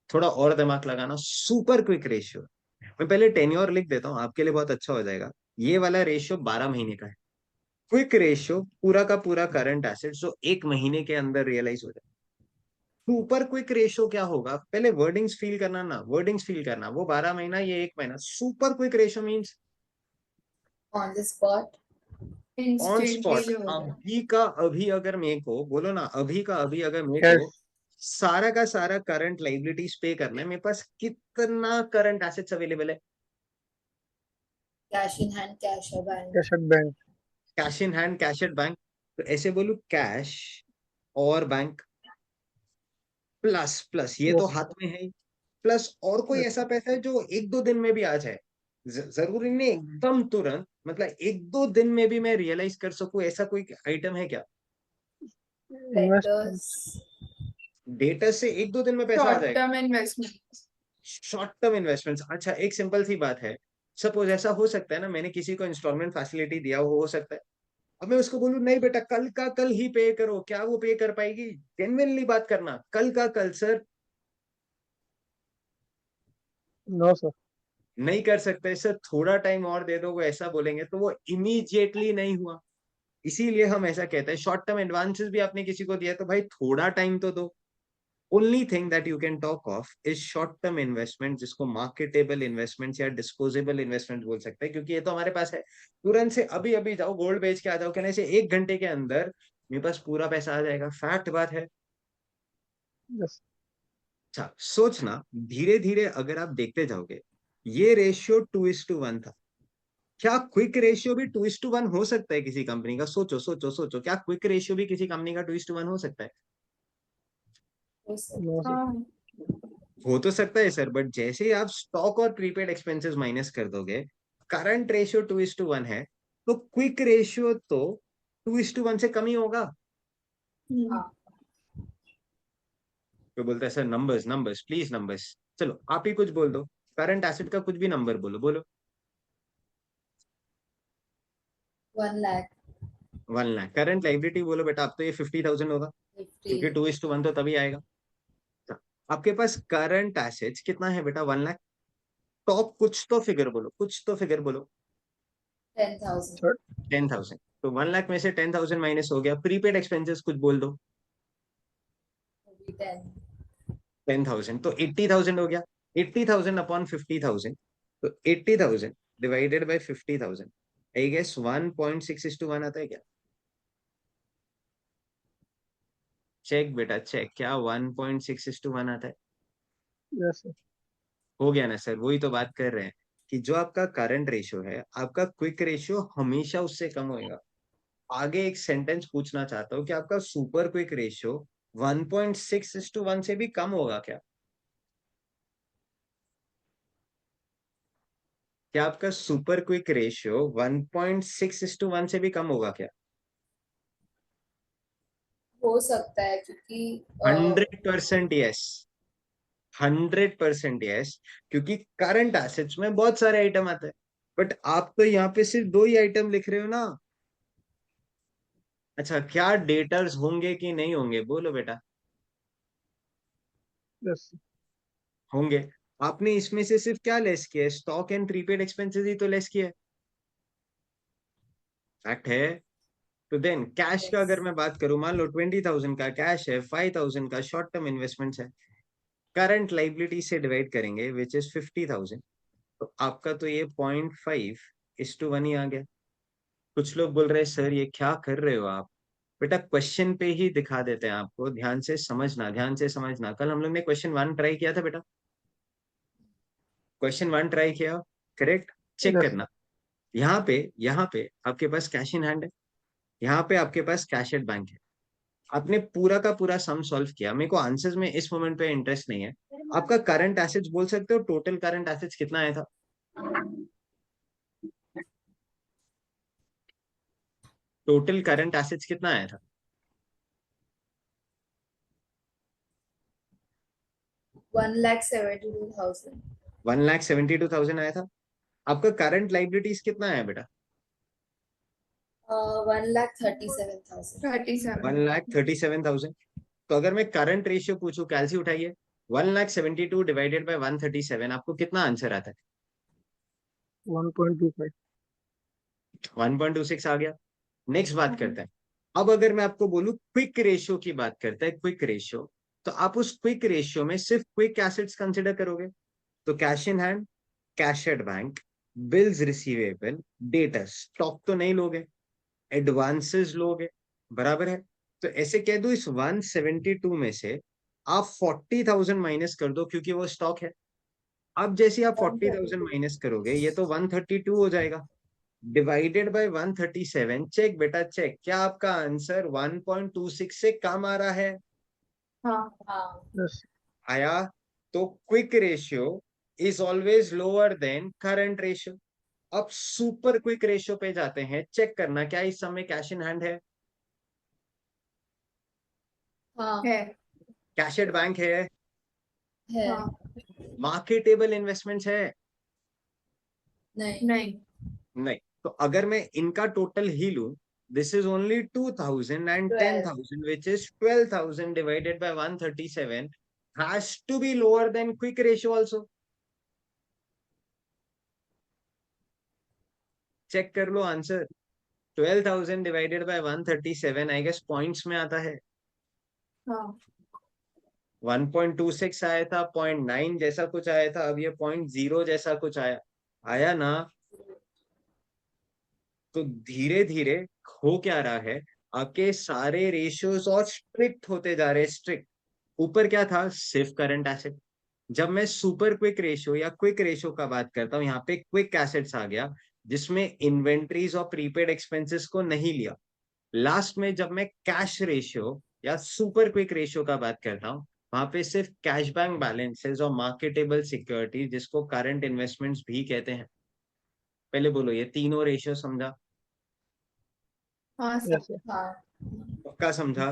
थोड़ा और दिमाग लगाना, सुपर क्विक रेशियो। मैं पहले टेन्योर लिख देता हूँ, आपके लिए बहुत अच्छा हो जाएगा। ये वाला रेशियो 12 महीने का है। क्विक रेशियो पूरा का पूरा करंट एसेट जो एक महीने के अंदर रियलाइज हो जाए। सुपर क्विक रेशियो क्या होगा, पहले वर्डिंग्स फील करना ना, वर्डिंग्स फील करना। वो 12 महीना, ये एक महीना। Super quick ratio means On the spot. On instantly spot. जो हो जाए। अभी का अभी अगर मेरे को बोलो ना, अभी का अभी अगर मेरे कैश। को सारा का सारा करंट लाइबिलिटीज पे करना है, मेरे पास कितना करंट एसेट्स अवेलेबल है? Cash in hand, cash at bank. Cash at bank. Cash in hand, cash at bank. तो ऐसे बोलू, कैश और बैंक प्लस प्लस, ये तो यस। हाथ में है ही, प्लस और कोई यस। ऐसा पैसा है जो एक दो दिन में भी आ जाए। जरूरी नहीं एकदम तुरंत, मतलब एक दो दिन में भी मैं रियलाइज कर सकूं, ऐसा कोई आइटम है क्या? इन्वेस्टमेंट। Debtors. डेटा से एक दो दिन में पैसा आ शॉर्ट जाएगा। Term investment. Short term investments. अच्छा, एक सिंपल सी बात है। सपोज ऐसा हो सकता है ना, मैंने किसी को इंस्टॉलमेंट फैसिलिटी दिया हो सकता है। अब मैं उसको बोलूं, नहीं बेटा कल का कल ही पे करो, क्या वो पे कर पाएगी? जेन्युइनली बात करना, कल का कल सर नो सर। नहीं कर सकते सर, थोड़ा टाइम और दे दो, वो ऐसा बोलेंगे तो वो इमीडिएटली नहीं हुआ। इसीलिए हम ऐसा कहते हैं, शॉर्ट टर्म एडवांसेस भी आपने किसी को दिया तो भाई थोड़ा टाइम तो दो। Only thing that you can talk of is short term investment, जिसको मार्केटेबल इन्वेस्टमेंट या डिस्पोजेबल इन्वेस्टमेंट बोल सकते हैं, क्योंकि ये तो हमारे पास है। तुरंत से अभी अभी जाओ गोल्ड बेच के आ जाओ, कहने से एक घंटे के अंदर मेरे पास पूरा पैसा आ जाएगा, फैक्ट बात है। यस। अच्छा सोचना, धीरे धीरे अगर आप देखते जाओगे, ये रेशियो 2:1 था। क्या क्विक रेशियो भी 2:1 हो सकता है किसी कंपनी का? सोचो सोचो सोचो, क्या क्विक रेशियो भी किसी कंपनी का 2:1 हो सकता है? हो सकता नो सर। हाँ। हो तो सकता है सर, बट जैसे ही आप स्टॉक और प्रीपेड एक्सपेंसेस माइनस कर दोगे, करंट रेशियो 2:1 है, तो क्विक रेशियो तो 2:1 से कम ही होगा। हाँ. तो बोलता है sir numbers numbers please numbers. चलो आप ही कुछ बोल दो, करंट एसेट का कुछ भी नंबर बोलो, बोलो। 1 lakh. 1 लाख। करंट लाइबिलिटी बोलो बेटा, अब तो ये 50,000 होगा, क्योंकि 50. 2:1 तो तभी आएगा। तो आपके पास करंट एसेट्स कितना है बेटा? 1 लाख। टॉप कुछ तो फिगर बोलो, कुछ तो फिगर बोलो। 10,000. सर 10,000। तो 1 लाख में से 10,000 माइनस हो गया, प्रीपेड एक्सपेंसेस कुछ बोल दो। Maybe 10. 10,000 तो 80,000 हो गया। 80,000 अपॉन 50,000, तो 80,000 डिवाइडेड बाई 50,000, आई गेस 1.6:1 आता है क्या? चेक बेटा चेक, क्या 1.6:1 आता है? Yes sir. हो गया ना सर, वही तो बात कर रहे हैं कि जो आपका करंट रेशियो है, आपका क्विक रेशियो हमेशा उससे कम होएगा। आगे एक सेंटेंस पूछना चाहता हूँ कि आपका सुपर क्विक रेशियो 1.6:1 से भी कम होगा क्या? क्या आपका सुपर क्विक रेशियो 1.6:1 से भी कम होगा क्या? हो सकता है क्योंकि 100% यस। 100% यस, क्योंकि करंट एसेट्स में बहुत सारे आइटम आते हैं, बट आप तो यहाँ पे सिर्फ दो ही आइटम लिख रहे हो ना। अच्छा, क्या डेटर्स होंगे कि नहीं होंगे, बोलो बेटा। यस। होंगे। आपने इसमें से सिर्फ क्या लेस किया है? स्टॉक एंड प्रीपेड एक्सपेंसेस ही तो लेस किया है, फैक्ट है। तो देन कैश का अगर yes. मैं बात करूं, मान लो 20,000 का कैश है, 5,000 का शॉर्ट टर्म इन्वेस्टमेंट्स है, करंट लाइबिलिटी से डिवाइड करेंगे विच इज 50,000, तो आपका तो ये 0.5:1 ही आ गया। कुछ लोग बोल रहे हैं सर ये क्या कर रहे हो आप, बेटा क्वेश्चन पे ही दिखा देते हैं आपको, ध्यान से समझना, ध्यान से समझना। कल हम लोग ने क्वेश्चन 1 ट्राई किया था बेटा, क्वेश्चन 1 ट्राई किया, करेक्ट? चेक यस करना। यहाँ पे आपके पास कैश इन हैंड है, यहाँ पे आपके पास कैश एट बैंक है। आपने पूरा का पूरा सम सॉल्व किया। मेरे को आंसर्स में इस मोमेंट पे इंटरेस्ट नहीं है। आपका करंट एसेट्स बोल सकते हो, टोटल करंट एसेट्स कितना आया था? टोटल करंट एसेट्स कितना आया था? 1,72,000। 1,72,000 आया था। आपका करंट लाइबिलिटीज कितना आया बेटा? 1,37,000। 37। 1,37,000। तो अगर मैं करंट रेशियो पूछूं, कैलसी उठाइए, 1,72 डिवाइडेड बाय 137, आपको कितना आंसर आता है? 1.25। 1.26 आ गया। नेक्स्ट बात करते हैं। अब अगर मैं आपको बोलूं क्विक रेशियो की बात करते हैं, क्विक रेशियो, तो आप उस क्विक रेशियो में सिर्फ क्विक एसेट्स कंसिडर करोगे। तो cash in hand, cash at bank, bills receivable, debtor, stock तो नहीं लोगे, एडवांसेस लोगे, बराबर है? तो ऐसे कह दो इस 172 में से आप 40,000 माइनस कर दो, क्योंकि वो स्टॉक है। अब जैसे आप 40,000 132। माइनस करोगे, ये तो 132 हो जाएगा, डिवाइडेड बाय 137। चेक बेटा चेक, क्या आपका आंसर 1.26 से कम आ रहा है? हाँ। हाँ। यस आया। तो quick ratio is always lower than current ratio. अब सुपर क्विक रेशियो पे जाते हैं, चेक करना क्या इस समय कैश इन हैंड है, हाँ है। कैश एट बैंक है, है। हाँ। मार्केटेबल इन्वेस्टमेंट्स है? नहीं। नहीं। नहीं। तो अगर मैं इनका टोटल ही लूं, this is only 2,000 and 12। 10,000 which is 12,000 divided by 137 has to be lower than quick ratio also. Check कर लो answer. 12,000 divided by 137 I guess points में आता है। हाँ। 1.26 आया था, 0.9 जैसा कुछ आया था, अब ये 0.0 जैसा कुछ आया, आया ना? तो धीरे धीरे हो क्या रहा है, आपके सारे रेशियोज और स्ट्रिक्ट होते जा रहे हैं, स्ट्रिक्ट। ऊपर क्या था, सिर्फ करंट एसेट। जब मैं सुपर क्विक रेशियो या क्विक रेशियो का बात करता हूं, यहाँ पे क्विक एसेट्स आ गया, जिसमें इन्वेंट्रीज और प्रीपेड एक्सपेंसेस को नहीं लिया। लास्ट में जब मैं कैश रेशियो या सुपर क्विक रेशियो का बात करता हूँ, वहां पे सिर्फ कैश बैंक बैलेंसेस और मार्केटेबल सिक्योरिटी, जिसको करंट इन्वेस्टमेंट्स भी कहते हैं। पहले बोलो, ये तीनों रेशियो समझा? हाँ यस सर। हाँ। पक्का समझा?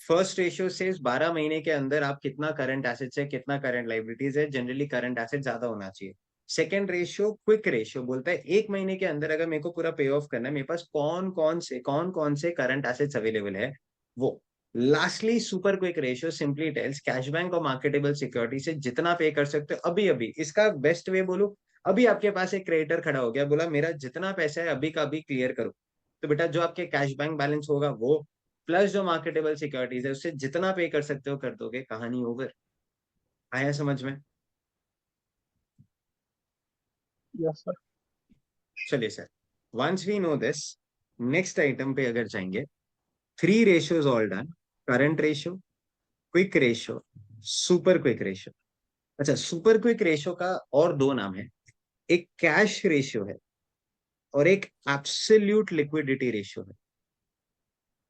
फर्स्ट रेशियो से 12 महीने के अंदर आप कितना करंट एसेट्स है, कितना करंट लाइबिलिटीज है, जनरली करंट एसेट ज्यादा होना चाहिए। सेकंड रेशियो क्विक रेशियो बोलता है एक महीने के अंदर अगर मेरे को पूरा पे ऑफ करना है, मेरे पास कौन कौन से करंट एसेट्स अवेलेबल है, वो। Lastly super quick ratio simply tells cash bank और मार्केटेबल सिक्योरिटी से जितना पे कर सकते हो अभी अभी। इसका बेस्ट वे बोलूं, अभी आपके पास एक क्रेडिटर खड़ा हो गया, बोला मेरा जितना पैसा है अभी का अभी क्लियर करो, तो बेटा जो आपके कैश बैंक बैलेंस होगा वो, प्लस जो मार्केटेबल सिक्योरिटीज है, उससे जितना पे कर सकते हो कर दोगे, कहानी ओवर। आया समझ में? Yes sir. चलिए sir, once we know this, next item पे अगर जाएंगे, 3 ratios all done, current ratio, quick ratio, super quick ratio. अच्छा, सुपर क्विक रेशियो का और दो नाम है, एक कैश रेशियो है और एक एब्सोल्यूट लिक्विडिटी रेशियो है।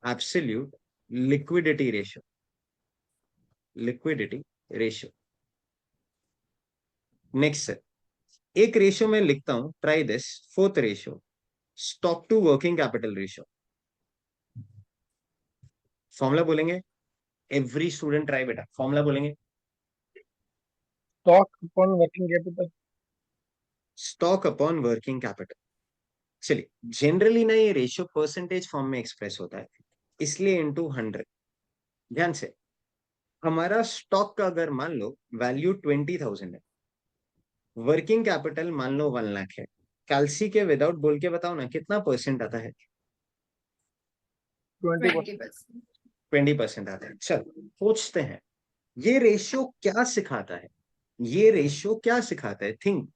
Absolute liquidity ratio, liquidity ratio. Next sir, एक रेशियो में लिखता हूं, try this, fourth ratio, stock to working capital ratio. Formula बोलेंगे, एवरी स्टूडेंट ट्राई बेटा, फॉर्मूला बोलेंगे। Stock upon working capital. Stock upon working capital. चलिए, जनरली ना ये रेशियो परसेंटेज फॉर्म में एक्सप्रेस होता है, इसलिए इनटू 100। ध्यान से, हमारा स्टॉक का अगर मान लो वैल्यू 20,000 है, वर्किंग कैपिटल मान लो 1 लाख है, कैलसी के विदाउट बोल के बताओ ना कितना परसेंट आता है? 20%। 20%। 20% आता है। चलो पूछते हैं, ये रेशियो क्या सिखाता है, ये रेशियो क्या सिखाता है, think.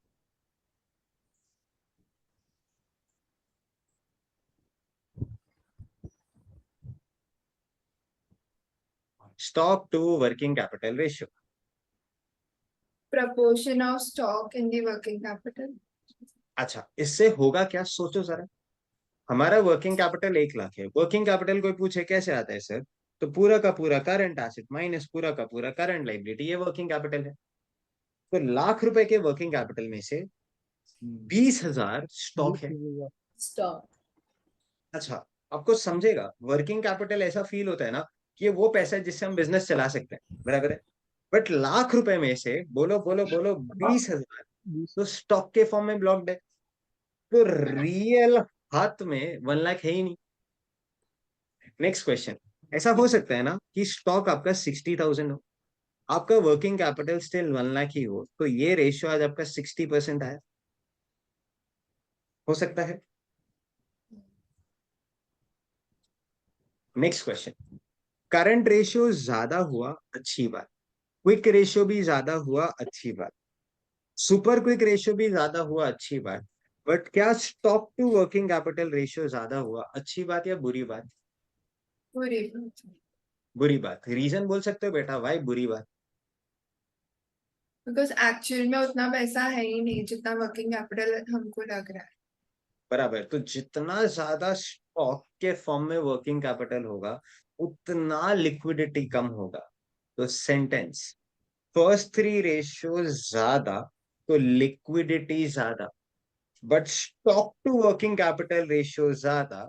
Stock to working capital ratio. proportion of stock in the working capital. अच्छा, इससे होगा क्या, सोचो जरा। हमारा वर्किंग कैपिटल 1 लाख है। वर्किंग कैपिटल कोई पूछे कैसे आता है सर, तो पूरा का पूरा करंट एसेट माइनस पूरा का पूरा करंट लाइबिलिटी, ये वर्किंग कैपिटल है। तो ₹1,00,000 के वर्किंग कैपिटल में से 20,000 स्टॉक है। स्टॉक। अच्छा, आपको समझेगा, वर्किंग कैपिटल ऐसा फील होता है ना कि ये वो पैसा है जिससे हम बिजनेस चला सकते हैं, बराबर है। बट ₹1,00,000 में से बोलो बोलो बोलो 20,000 तो स्टॉक के फॉर्म में ब्लॉक्ड है। तो रियल हाथ में 1 लाख है ही नहीं। नेक्स्ट क्वेश्चन, ऐसा हो सकता है ना कि स्टॉक आपका 60,000 हो, आपका वर्किंग कैपिटल स्टिल 1 लाख ही हो, तो ये रेशियो आज आपका 60% आया, हो सकता है। नेक्स्ट क्वेश्चन, करंट रेशियो ज्यादा हुआ अच्छी बात, क्विक रेशियो भी ज्यादा हुआ अच्छी बात, सुपर क्विक रेशियो भी ज्यादा हुआ अच्छी बात, बट क्या stock to working capital ratio ज्यादा हुआ अच्छी बात या बुरी बात? बुरी बुरी बात। रीजन बोल सकते हो बेटा, वाई बुरी बात? बिकॉज एक्चुअल में उतना पैसा है ही नहीं जितना वर्किंग कैपिटल हमको लग रहा है। बराबर। तो जितना ज्यादा स्टॉक के फॉर्म में वर्किंग कैपिटल होगा उतना लिक्विडिटी कम होगा। तो सेंटेंस, फर्स्ट 3 रेशियो ज्यादा तो लिक्विडिटी ज्यादा, but stock to working capital ratio ज्यादा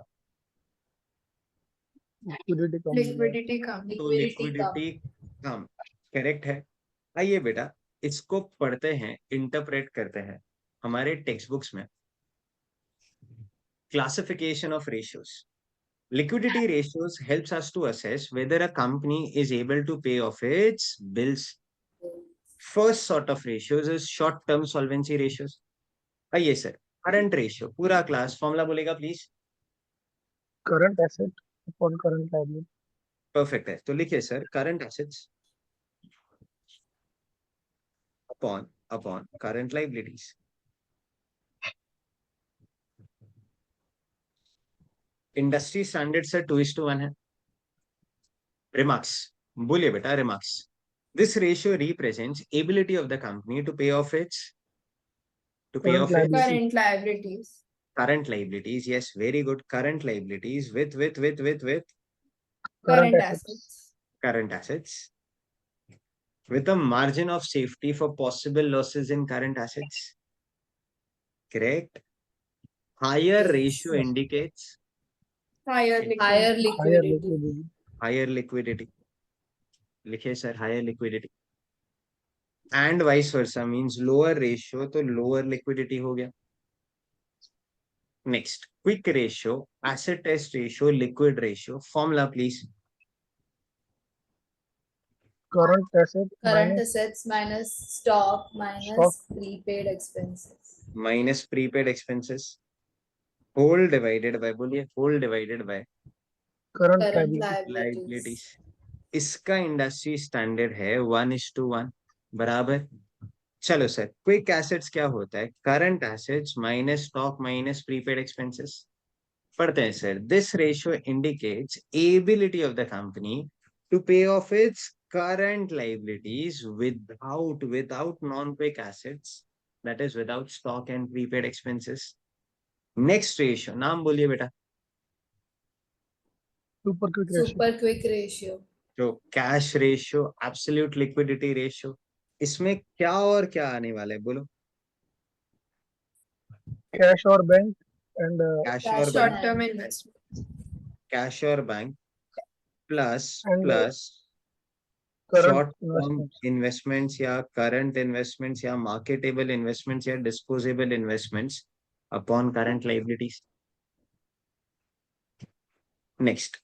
लिक्विडिटी कम हो जाएगा। लिक्विडिटी कम। तो लिक्विडिटी कम। लिक्विडिटी कम। करेक्ट है। आइए बेटा, इसको पढ़ते हैं, इंटरप्रेट करते हैं। हमारे टेक्स्ट बुक्स में classification of ratios, liquidity ratios helps us to assess whether a company is able to pay off its bills. First sort of ratios is short term solvency ratios. आइए सर, करंट रेशियो, पूरा क्लास फॉर्मूला बोलेगा please. Current asset upon current liability. Perfect है, तो लिखिए sir, current assets upon upon current liabilities. Industry standard sir 2:1 है। रिमार्क्स, बोलिए बेटा remarks. This ratio represents ability of the company to pay off its current liability. Current liabilities. current liabilities. Yes, very good. Current liabilities with current Current assets. assets. current assets with a margin of safety for possible losses in current assets. Correct. Higher Yes. ratio indicates Higher Higher liquidity. Higher liquidity. Liquidity. higher liquidity. लिखिए सर, higher liquidity. And vice versa means lower ratio तो lower liquidity हो गया। Next, quick ratio, asset test ratio, liquid ratio. Formula please. Current asset Current minus assets minus stock minus Stock. prepaid expenses. Minus prepaid expenses. Whole divided by, बोलिए, whole divided by current Current liability. liabilities. liabilities. इसका इंडस्ट्री स्टैंडर्ड है 1:1, बराबर। चलो सर, क्विक एसेट्स क्या होता है? Current assets minus stock minus prepaid expenses. पढ़ते हैं sir, this ratio indicates ability of the company to pay off its current liabilities without non quick assets, that is without stock and prepaid expenses. Next ratio, नाम बोलिए बेटा। Super quick ratio. Super quick ratio. जो cash ratio, absolute liquidity ratio, इसमें क्या और क्या आने वाला है बोलो? कैश और बैंक एंड कैश Cash और on बैंक, hand. Short-term investment. कैश और bank plus And, plus current short term investment. Investments या करंट इन्वेस्टमेंट्स या मार्केटेबल इन्वेस्टमेंट्स या disposable investments upon current liabilities. Next,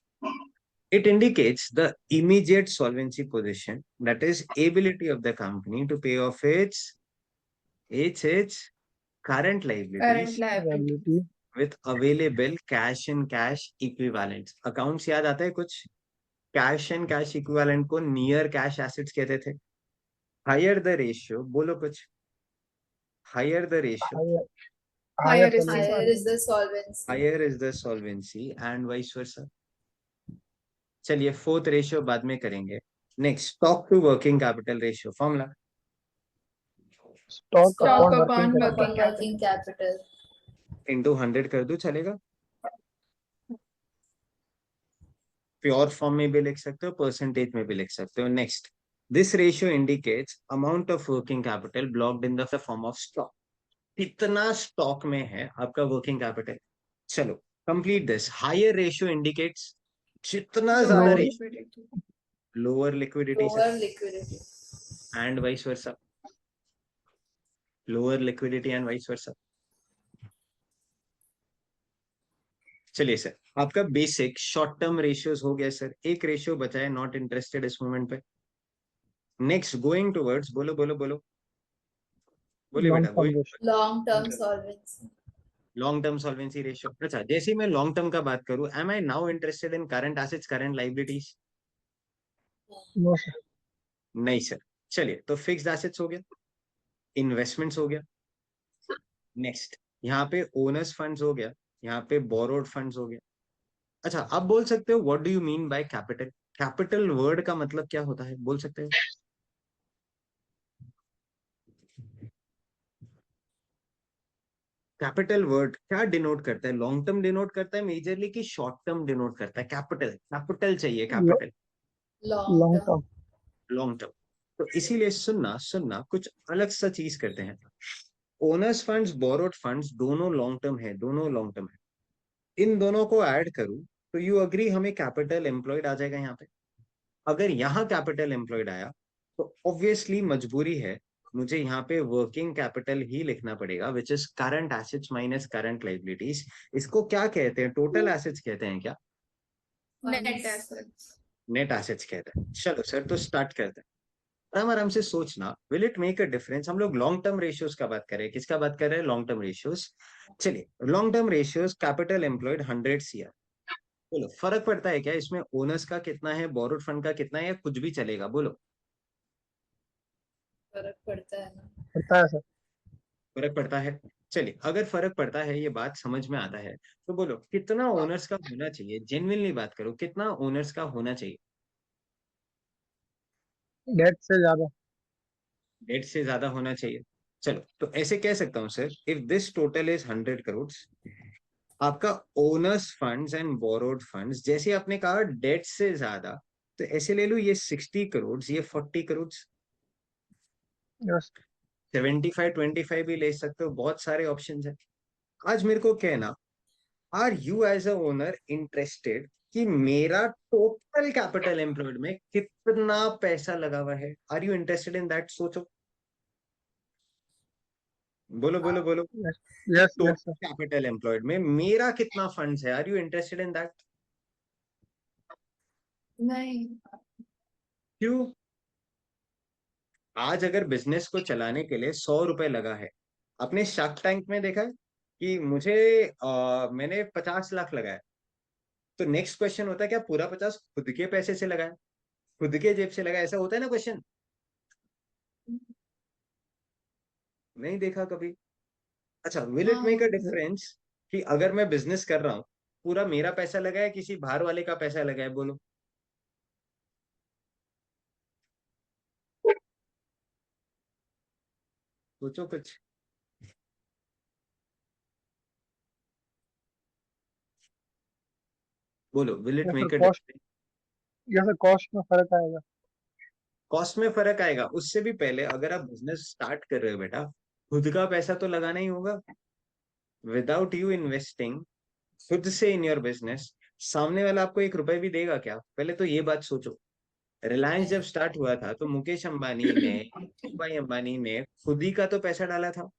it indicates the immediate solvency position, that is ability of the company to pay off its current liabilities Current liability. Liability. with available cash and cash equivalents. Accounts याद आता है कुछ? कैश एंड कैश इक्विवेलेंट को नियर कैश एसेट्स कहते थे। हायर द रेशियो, बोलो कुछ। Higher the ratio, higher Higher is the solvency. Higher is the solvency. Higher is the solvency and vice versa. चलिए, फोर्थ रेशियो बाद में करेंगे। Next, stock to working capital ratio formula stock Stock upon upon working working capital. Working capital. Into 100 कर दो चलेगा, प्योर फॉर्म में भी लिख सकते हो, परसेंटेज में भी लिख सकते हो। Next, this ratio indicates amount of working capital blocked in the form of stock. कितना स्टॉक में है आपका वर्किंग कैपिटल। चलो complete this. Higher ratio indicates जितना ज्यादा Lower lower ratio, liquidity. Lower liquidity sir, lower liquidity. And vice versa, lower liquidity and vice versa. चलिए सर, आपका बेसिक शॉर्ट टर्म रेशियोज हो गया सर, एक रेशियो बचा है, नॉट इंटरेस्टेड इस मोमेंट पे। नेक्स्ट, गोइंग टुवर्ड्स, बोलो बोलो बोलो, बोलिए लॉन्ग बेटा, term going ratio. Long term solvency. Long term solvency ratio. अच्छा, जैसे ही मैं लॉन्ग टर्म का बात करूं, am I now interested in current assets, current liabilities? No sir. नहीं सर। चलिए, तो फिक्स्ड एसेट्स हो गया, इन्वेस्टमेंट्स हो गया। नेक्स्ट, यहाँ पे ओनर्स फंड्स हो गया, यहाँ पे बोरोड फंड्स हो गया। अच्छा, आप बोल सकते हो what do you mean by capital? Capital word का मतलब क्या होता है, बोल सकते हो? कैपिटल वर्ड क्या डिनोट करता है? लॉन्ग टर्म डिनोट करता है मेजरली कि शॉर्ट टर्म डिनोट करता है? कैपिटल, कैपिटल चाहिए, capital long long term. Term. Long term. तो इसीलिए सुनना सुनना, कुछ अलग सा चीज करते हैं। ओनर्स फंड्स, बोरोड फंड्स, दोनों लॉन्ग टर्म है, दोनों लॉन्ग टर्म है। इन दोनों को ऐड करूं तो यू अग्री हमें कैपिटल एम्प्लॉयड आ जाएगा यहाँ पे। अगर यहाँ कैपिटल एम्प्लॉयड आया तो ऑब्वियसली मजबूरी है, मुझे यहाँ पे वर्किंग कैपिटल ही लिखना पड़ेगा, विच is current assets minus current liabilities. इसको क्या कहते हैं, टोटल एसेट्स कहते हैं क्या? Net funds. assets. Net assets कहते हैं। चलो सर, तो स्टार्ट करते हैं। आराम आराम से सोचना, will it make a difference? हम लोग लॉन्ग टर्म रेशियोज का बात कर रहे हैं, किसका बात कर रहे हैं? Long term ratios. चलिए, long term ratios, capital employed 100 CR। बोलो, फर्क पड़ता है क्या इसमें? ओनर्स का कितना है, बोरोड फंड का कितना है, या कुछ भी चलेगा? बोलो, फर्क पड़ता है ना। पता है सर। फर्क पड़ता है। चलिए, अगर फर्क पड़ता है, ये बात समझ में आता है, तो बोलो कितना ओनर्स का होना चाहिए? जेन्युइनली बात करो, कितना ओनर्स का होना चाहिए? डेट से ज्यादा। 1.5 से ज्यादा होना चाहिए। चलो, तो ऐसे कह सकता हूँ sir, if this total is 100 crore, आपका owners funds and borrowed funds, जैसे आपने कहा डेट से ज्यादा, तो ऐसे ले लो, ये 60 करोड़, ये 40 करोड़, यस। 75-25 भी ले सकते हो, बहुत सारे ऑप्शन है। आज मेरे को कहना, are you as a owner interested कि मेरा टोटल कैपिटल एम्प्लॉयड में कितना पैसा लगा हुआ है? Are you interested in that? सोचो, बोलो बोलो बोलो, यस। कि yes yes total sir. Capital employed में मेरा कितना फंड्स है? Are you interested in that? नहीं. क्यों? आज अगर बिजनेस को चलाने के लिए 100 रुपए लगा है, आपने शार्क टैंक में देखा है कि मैंने 50 लाख लगाया, तो नेक्स्ट क्वेश्चन होता है, क्या पूरा 50 खुद के पैसे से लगाया, खुद के जेब से लगाया? ऐसा होता है ना क्वेश्चन? नहीं देखा कभी? अच्छा, विल इट हाँ, मेक अ होता है. डिफरेंस कि अगर मैं बिजनेस कर रहा हूँ, पूरा मेरा पैसा लगा है, किसी बाहर वाले का पैसा लगा है? बोलो, सोचो कुछ, बोलो, will it yes sir. Make a cost. Difference? Yes sir, cost में फर्क आएगा। कॉस्ट में फर्क आएगा। उससे भी पहले, अगर आप बिजनेस स्टार्ट कर रहे हो बेटा, खुद का पैसा तो लगाना ही होगा। विदाउट यू इन्वेस्टिंग खुद से इन योर बिजनेस, सामने वाला आपको 1 रुपए भी देगा क्या? पहले तो ये बात सोचो। रिलायंस जब स्टार्ट हुआ था, तो मुकेश अंबानी ने, भाई अंबानी ने खुद ही का तो पैसा डाला था।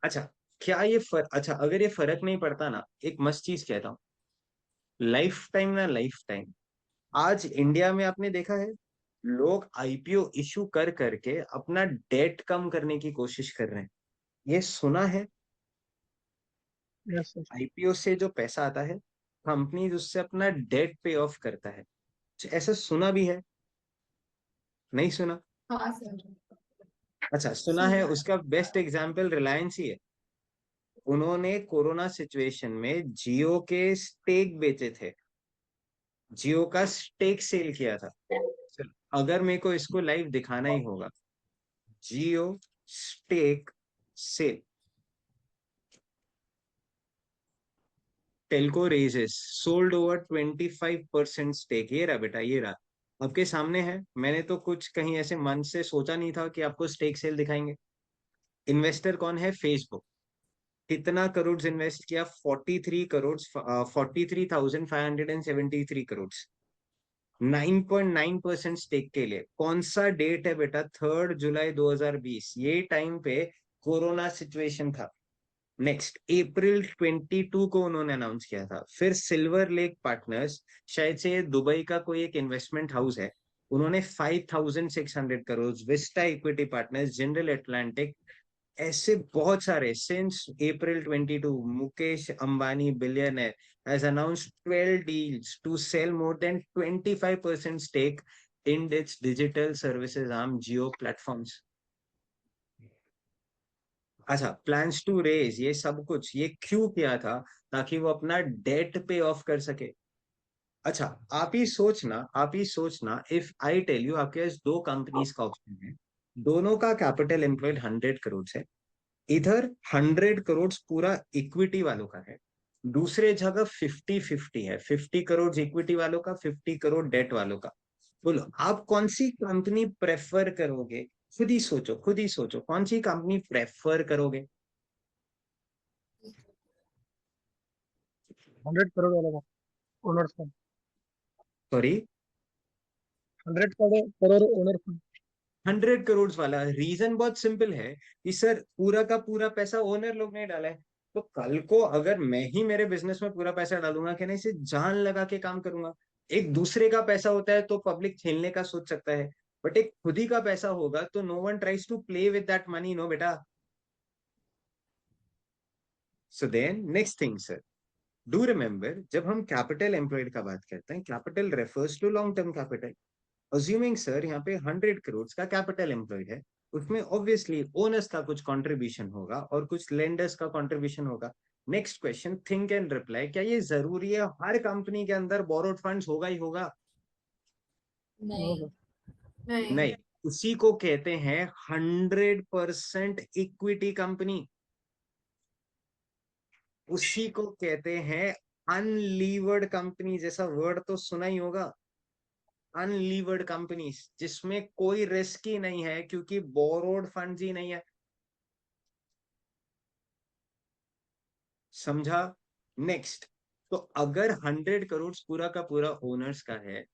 अच्छा, क्या ये अच्छा, अगर ये फर्क नहीं पड़ता ना, एक मस्त चीज कहता हूँ, लाइफ टाइम ना, लाइफ टाइम। आज इंडिया में आपने देखा है, लोग आईपीओ इशू कर करके अपना डेट कम करने की कोशिश कर रहे हैं। ये सुना है? Yes sir. आईपीओ से जो पैसा आता है, कंपनी उससे अपना डेट पे ऑफ करता है। ऐसा सुना भी है? नहीं सुना? हाँ सर. अच्छा, सुना है। सुना है. उसका बेस्ट एग्जांपल रिलायंस ही है। उन्होंने कोरोना सिचुएशन में जियो के स्टेक बेचे थे, जियो का स्टेक सेल किया था। चलो, अगर मेरे को इसको लाइव दिखाना ही होगा, Jio stake sale, telco raises sold over 25% stake, ये रहा बेटा, ये रहा आपके सामने है। मैंने तो कुछ कहीं ऐसे मन से सोचा नहीं था कि आपको स्टेक सेल दिखाएंगे। इन्वेस्टर कौन है? फेसबुक। कितना करोड़ इन्वेस्ट किया? 43 करोड़, 43,573 करोड़, 9.9% स्टेक के लिए। कौन सा डेट है बेटा? 3 जुलाई 2020, ये टाइम पे कोरोना सिचुएशन था। नेक्स्ट अप्रैल 22 को उन्होंने अनाउंस किया था। फिर सिल्वर लेक पार्टनर्स, शायद से ये दुबई का कोई एक इन्वेस्टमेंट हाउस है, उन्होंने 5,600 crore. Vista equity partners, general Atlantic, ऐसे बहुत सारे। Since April 22 Mukesh Ambani billionaire has announced 12 deals to sell more than 25% stake in its digital services arm Jio platforms. अच्छा, प्लान्स टू रेज, ये सब कुछ ये क्यों किया था? ताकि वो अपना डेट पे ऑफ कर सके। अच्छा, आप ही सोचना, इफ आई टेल यू आपके पास दो कंपनीज का ऑप्शन है, दोनों का कैपिटल एम्प्लॉयड 100 करोड़ है। इधर 100 करोड़ पूरा इक्विटी वालों का है, दूसरे जगह 50-50 है, 50 करोड़ इक्विटी वालों का, 50 करोड़ डेट वालों का। बोलो आप कौन सी कंपनी प्रेफर करोगे? खुद ही सोचो, खुद ही सोचो, कौन सी कंपनी प्रेफर करोगे? 100 करोड़ वाला owner's fund. Sorry, 100 crore owner fund. 100 crore वाला। रीजन बहुत सिंपल है कि सर पूरा का पूरा पैसा ओनर लोग ने डाला है। तो कल को अगर मैं ही मेरे बिजनेस में पूरा पैसा डालूंगा कि नहीं, इसे जान लगा के काम करूंगा। एक दूसरे का पैसा होता है तो पब्लिक खेलने का सोच सकता है, बट एक खुद ही का पैसा होगा तो no one tries to play with that money, no बेटा। So then next thing sir, do remember, जब हम कैपिटल एम्प्लॉयड का बात करते हैं, capital refers to long term capital. Assuming sir यहाँ पे 100 करोड़ का कैपिटल एम्प्लॉयड है, उसमें ऑब्वियसली ओनर्स का कुछ कंट्रीब्यूशन होगा और कुछ लेंडर्स का कंट्रीब्यूशन होगा। Next question, think and reply, क्या ये जरूरी है हर कंपनी के अंदर बोरोड फंड्स होगा ही होगा? नो नहीं। सर। नहीं। नहीं, उसी को कहते हैं 100% इक्विटी कंपनी, उसी को कहते हैं अनलीवर्ड कंपनी। जैसा वर्ड तो सुना ही होगा, अनलीवर्ड कंपनीज, जिसमें कोई रिस्क ही नहीं है क्योंकि बोरोड फंड्स ही नहीं है। समझा? नेक्स्ट, तो अगर 100 करोड़ पूरा का पूरा ओनर्स का है,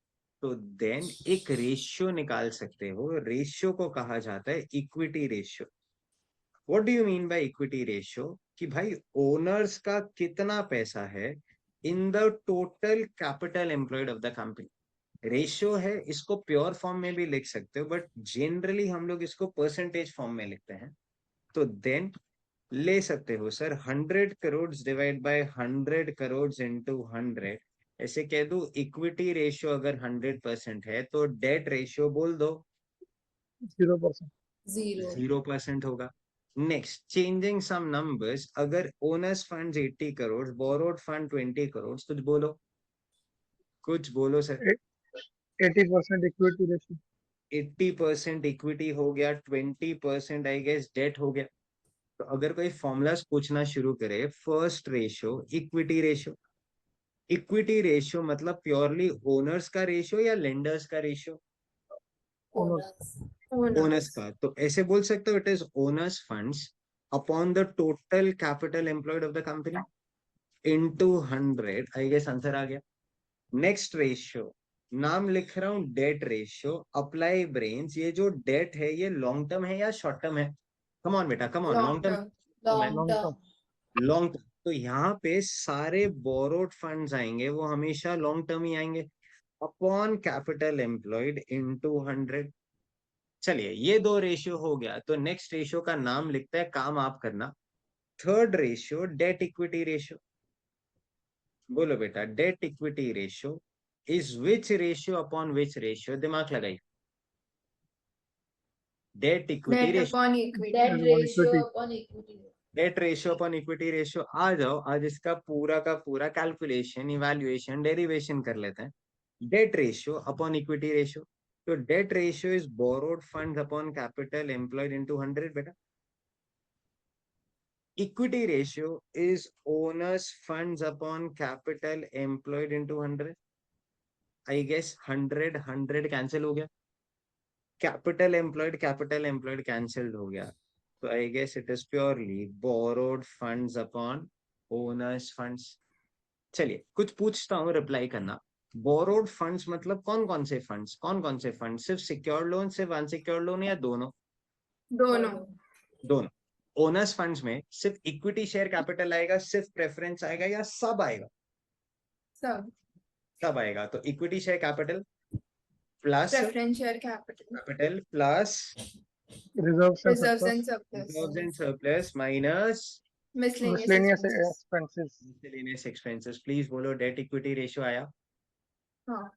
तो देन एक रेशियो निकाल सकते हो। रेशियो को कहा जाता है equity ratio. What do you mean by equity ratio? कि भाई ओनर्स का कितना पैसा है in the total capital employed of the company. Ratio है, इसको प्योर फॉर्म में भी लिख सकते हो, बट जनरली हम लोग इसको परसेंटेज फॉर्म में लिखते हैं। तो देन ले सकते हो sir, 100 crore divide by 100 crore into 100, ऐसे कह दो। इक्विटी रेशियो अगर 100% है तो डेट रेशियो बोल दो 0%। 0। 0% होगा। नेक्स्ट, चेंजिंग सम नंबर्स, अगर owner's fund 80 crore, borrowed fund 20 crore, कुछ बोलो, कुछ बोलो सर। 80% equity ratio. 80% इक्विटी हो गया, 20% आई गेस डेट हो गया। तो अगर कोई फॉर्मूलाज पूछना शुरू करे, first ratio equity ratio, equity ratio मतलब प्योरली ओनर्स का रेशियो या लेंडर्स का ratio? Owners. Owners. Owners owners. का। तो ऐसे बोल सकते हो, it is owners funds upon the total capital employed of the company into 100, I guess answer आ गया। नेक्स्ट रेशियो, नाम लिख रहा हूं डेट रेशियो, अप्लाई ब्रेन्स। ये जो डेट है ये लॉन्ग टर्म है या शॉर्ट टर्म है? कम ऑन बेटा, come on, long long term term. है? Long long term. Term. Long term. तो यहाँ पे सारे बोरोड फंड्स आएंगे, वो हमेशा लॉन्ग टर्म ही आएंगे, अपॉन कैपिटल एम्प्लॉयड इनटू 100। चलिए, ये दो रेशियो हो गया, तो नेक्स्ट रेशियो का नाम लिखता है, काम आप करना। Third ratio, debt equity ratio. बोलो बेटा, debt equity ratio is which ratio upon which ratio? दिमाग लगाइए। Debt equity debt ratio, upon equity. Debt ratio equity. Upon equity. Debt ratio upon equity ratio. आ जाओ, आज इसका पूरा का पूरा कैलकुलेशन, इवैल्यूएशन, डेरिवेशन कर लेते हैं। Debt ratio upon equity ratio. तो debt ratio is borrowed funds upon capital employed into 100 बेटा। Equity ratio is owners funds upon capital employed into 100। I guess 100 cancel हो गया, कैपिटल एम्प्लॉयड कैंसिल्ड हो गया, तो I guess it is purely borrowed funds upon owners funds. चलिए कुछ पूछता हूँ, रिप्लाई करना। बोरोड फंड्स मतलब कौन कौन से फंड्स, सिर्फ सिक्योर्ड लोन, सिर्फ अनसिक्योर्ड लोन, या दोनों? दोनों। दोनों। ओनर्स फंड्स में सिर्फ इक्विटी शेयर कैपिटल आएगा, सिर्फ प्रेफरेंस आएगा, या सब आएगा? सब। सब आएगा। तो equity share capital plus preference share capital, capital plus reserves and reserves and surplus, reserves and surplus, surplus minus miscellaneous miscellaneous expenses. Expenses. miscellaneous expenses। Please बोलो डेट इक्विटी रेशियो आया। हाँ,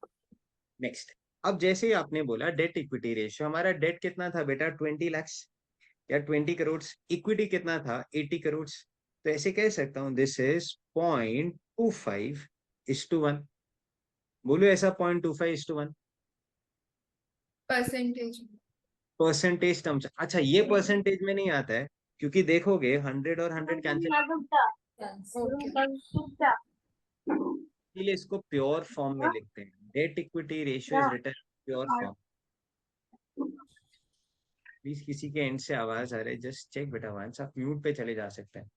नेक्स्ट। अब जैसे ही आपने बोला डेट इक्विटी रेशियो, हमारा डेट कितना था बेटा? 20 लाख या 20 करोड़। इक्विटी कितना था? 80 करोड़। तो ऐसे कह सकता हूं दिस इज 0.25:1। बोलो ऐसा 0.25:1 परसेंटेज। Percentage terms. अच्छा ये परसेंटेज में नहीं आता है, क्योंकि देखोगे 100 और 100 कैंसिल, ओके। इसलिए इसको प्योर फॉर्म में लिखते हैं। Debt equity ratio is written pure form. Please किसी के एंड से आवाज आ रही है, जस्ट चेक बेटा वंस, आप म्यूट पे चले जा सकते हैं।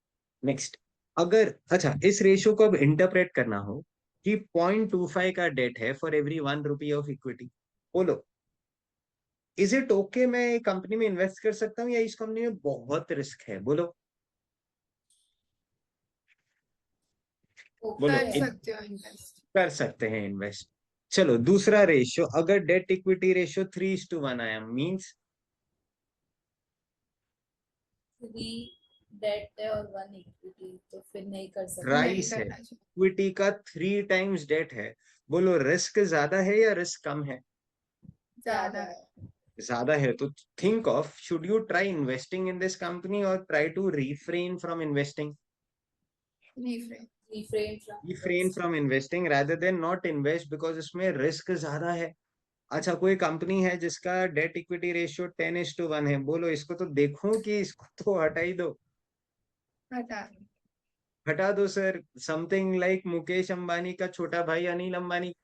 नेक्स्ट। अगर अच्छा इस रेशियो को अब इंटरप्रेट करना हो कि 0.25 का डेट है for every 1 rupee of equity, बोलो इज इट ओके, मैं कंपनी में इन्वेस्ट कर सकता हूँ या इस कंपनी में बहुत रिस्क है? बोलो बोलो। कर सकते हो इन्वेस्ट। कर सकते हैं इन्वेस्ट। चलो दूसरा रेशियो, अगर डेट इक्विटी रेशियो 3:1 आया, मींस 3 डेट है और 1 इक्विटी, तो फिर नहीं कर सकते। नहीं राइस है, करना चाहिए। इक्विटी का 3 टाइम्स डेट है। बोलो रिस्क ज्यादा है या रिस्क कम है? ज्यादा है। ज्यादा है। तो think of, should you try investing in this company और try to refrain from investing? नहीं friend. Refrain from investing rather than not invest, because इसमें रिस्क ज्यादा है। अच्छा कोई कंपनी है जिसका डेट इक्विटी रेशियो 10:1 है, बोलो इसको तो देखूं कि इसको तो हटा ही दो? हटा। हटा दो sir. Something like Mukesh Ambani का छोटा भाई अनिल अंबानी,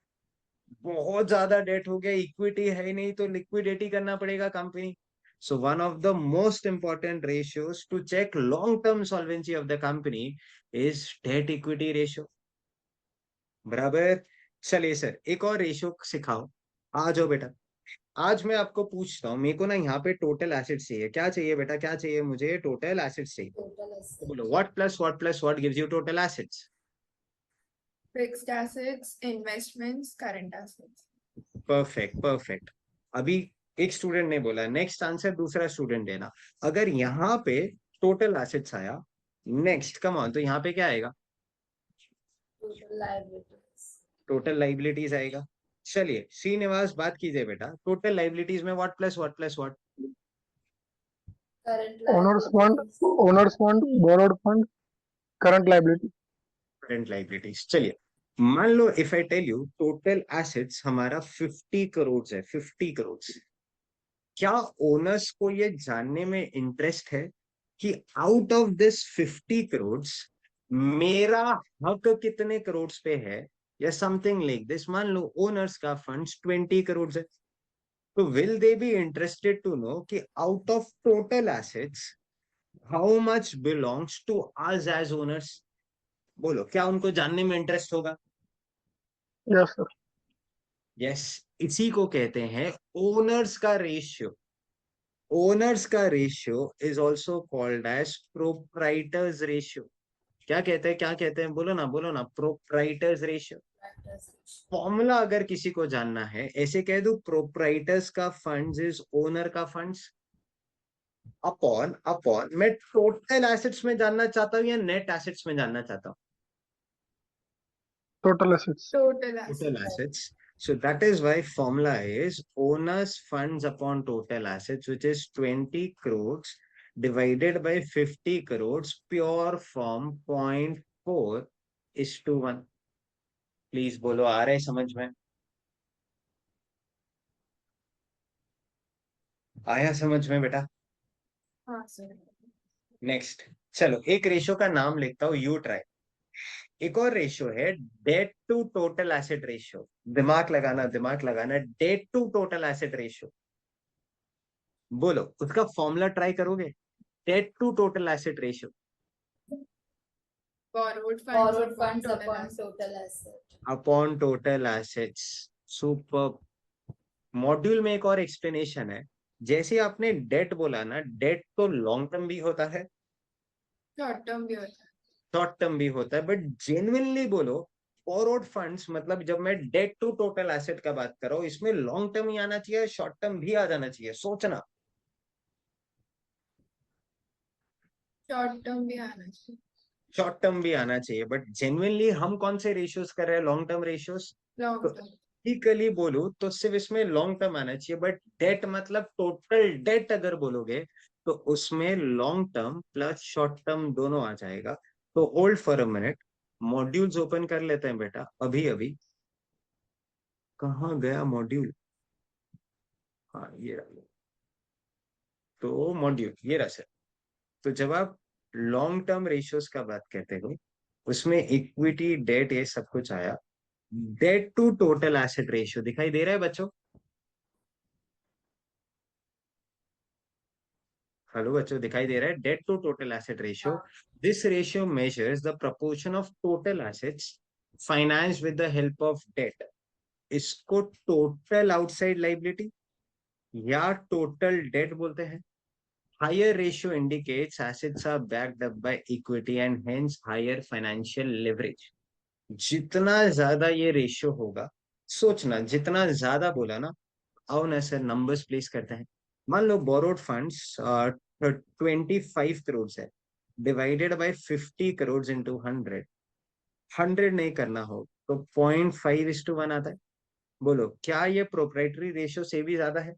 बहुत ज्यादा डेट हो गया, इक्विटी है ही नहीं, तो लिक्विडेट करना पड़ेगा company. So one of the most important ratios to check long term solvency of the company is debt equity ratio. बराबर। चलिए सर एक और रेशियो सिखाओ। आ जाओ बेटा। आज मैं आपको पूछता हूँ, मेरे को ना यहाँ पे टोटल एसेट्स चाहिए। क्या चाहिए बेटा, क्या चाहिए मुझे? टोटल एसेट्स चाहिए। टोटल तो बोलो asset, what gives you total assets? Fixed assets, investments, current assets. Perfect perfect. अभी एक स्टूडेंट ने बोला, नेक्स्ट आंसर दूसरा स्टूडेंट देना। अगर यहाँ पे टोटल एसेट्स आया, नेक्स्ट कम ऑन, तो यहाँ पे क्या आएगा? टोटल लायबिलिटीज, टोटल लाइबिलिटीज आएगा। चलिए श्रीनिवास बात कीजिए बेटा, टोटल लाइबिलिटीज में what plus what plus what? Current owners fund, liabilities, owners fund, borrowed fund, current liability. Current liabilities. चलिए मान लो if I tell you total assets हमारा 50 करोड़ है, 50 करोड़। क्या ओनर्स को ये जानने में इंटरेस्ट है कि आउट ऑफ दिस 50 करोड़ मेरा हक कितने करोड़ पे है, या समथिंग लाइक दिस? मान लो ओनर्स का फंड्स 20 करोड़ है, तो will they be interested to know कि out of total assets how much belongs to us as owners? बोलो क्या उनको जानने में इंटरेस्ट होगा? Yes sir. यस। इसी को कहते हैं ओनर्स का रेशियो। ओनर्स का ratio is also called as proprietors ratio. क्या कहते हैं, क्या कहते हैं? बोलो ना, प्रोप्राइटर्स रेशियो। फॉर्मूला अगर किसी को जानना है, ऐसे कह दो प्रोप्राइटर्स का फंड्स इज ओनर का फंड्स अपॉन अपॉन, मैं टोटल एसेट्स में जानना चाहता हूँ या नेट एसेट्स में जानना चाहता हूँ? Total assets. Total Total assets. assets. So that is why formula is owner's funds upon total assets, which is 20 crores divided by 50 crores, pure form 0.4:1। Please बोलो आ रहे समझ में? आया समझ में बेटा? हाँ सर। नेक्स्ट, चलो एक रेशियो का नाम लिखता हूँ, यू ट्राई। एक और रेशियो है, debt to total asset ratio. दिमाग लगाना, debt to total asset ratio. बोलो उसका फॉर्मूला ट्राई करोगे? Debt to total asset ratio borrowed funds borrowed upon funds total upon assets. total asset. Upon total assets. Super. Module में एक और एक्सप्लेनेशन है। जैसे आपने डेट बोला ना, डेट तो लॉन्ग टर्म भी होता है, Short term भी होता है। शॉर्ट टर्म भी होता है, बट जेन्युइनली बोलो, फॉरवर्ड फंड्स मतलब जब मैं डेट टू टोटल एसेट का बात कर रहा हूँ, इसमें लॉन्ग टर्म ही आना चाहिए, शॉर्ट टर्म भी आ जाना चाहिए, सोचना। शॉर्ट टर्म भी आना चाहिए। शॉर्ट टर्म भी आना चाहिए, बट जेन्युइनली हम कौन से रेशियोज कर रहे हैं? Long term ratios. Long term. Typically बोलूं तो सिर्फ इसमें लॉन्ग टर्म आना चाहिए, बट डेट मतलब टोटल डेट अगर बोलोगे तो उसमें long term plus short term दोनों आ जाएगा। तो hold for a minute, modules open कर लेते हैं बेटा अभी अभी। कहाँ गया मॉड्यूल? हाँ ये रहा। तो मॉड्यूल ये रहा सर। तो जब आप लॉन्ग टर्म रेशियोज का बात करते हो, उसमें इक्विटी डेट ये सब कुछ आया। Debt to total asset ratio दिखाई दे रहा है बच्चों? हेलो बच्चों, दिखाई दे रहा है? Debt to total asset ratio. हाँ, this ratio measures the proportion of total assets finance with the help of debt. इसको टोटल आउटसाइड लाइबिलिटी या टोटल डेट बोलते हैं। Higher ratio indicates assets are backed up by equity and hence higher financial leverage. जितना ज्यादा ये रेशियो होगा, सोचना जितना ज्यादा बोला ना। आओ ना सर, नंबर्स प्लेस करते हैं। मान लो बोरोड फंड्स 25 करोड़ है, डिवाइडेड बाय 50 करोड़ इंटू 100। 100 नहीं करना हो तो 0.5:1 आता है। बोलो क्या ये प्रोप्राइटरी रेशियो से भी ज्यादा है?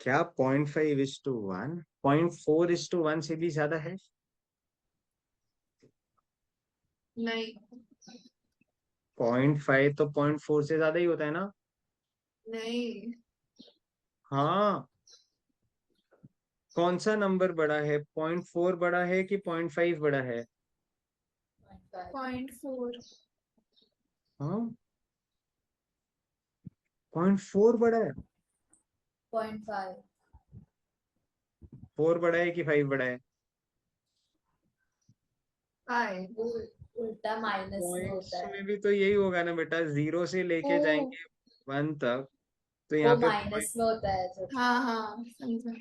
क्या 0.5:1 0.4:1 से भी ज्यादा है? नहीं। 0.5 तो 0.4 से ज्यादा ही होता है ना? नहीं। हाँ। कौन सा नंबर बड़ा है? 0.4 बड़ा है कि 0.5 बड़ा है? 0.5. 0.4। हाँ, 0.4 बड़ा है। 0.5. 4 बड़ा है कि 5 बड़ा है? वो उल्टा माइनस में पॉइंट्स होता है, में भी तो यही होगा ना बेटा, 0 से लेके ओ। जाएंगे 1 तक। तो यहाँ वो पे माइनस में होता है जब हाँ हाँ समझा।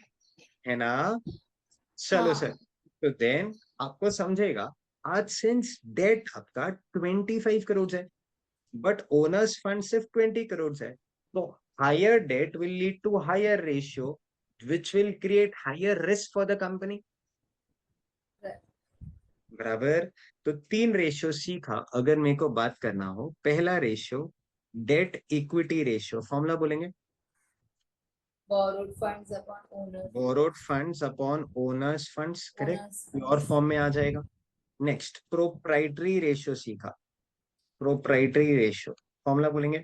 है ना? चलो सर। हाँ। तो देन आपको समझेगा। आज सिंस डेट आपका 25 करोड़ है, बट ओनर्स फंड सिर्फ 20 करोड़ है, तो higher debt will lead to higher ratio which will create higher risk for the company. बराबर। तो 3 रेशियो सीखा, अगर मेरे को बात करना हो। पहला ratio debt equity ratio, formula बोलेंगे? borrowed funds upon owners borrowed funds upon owners funds, correct. owners और funds फॉर्म में आ जाएगा। नेक्स्ट प्रोप्राइटरी रेशियो सीखा। प्रोप्राइटरी रेशियो फॉर्मूला बोलेंगे?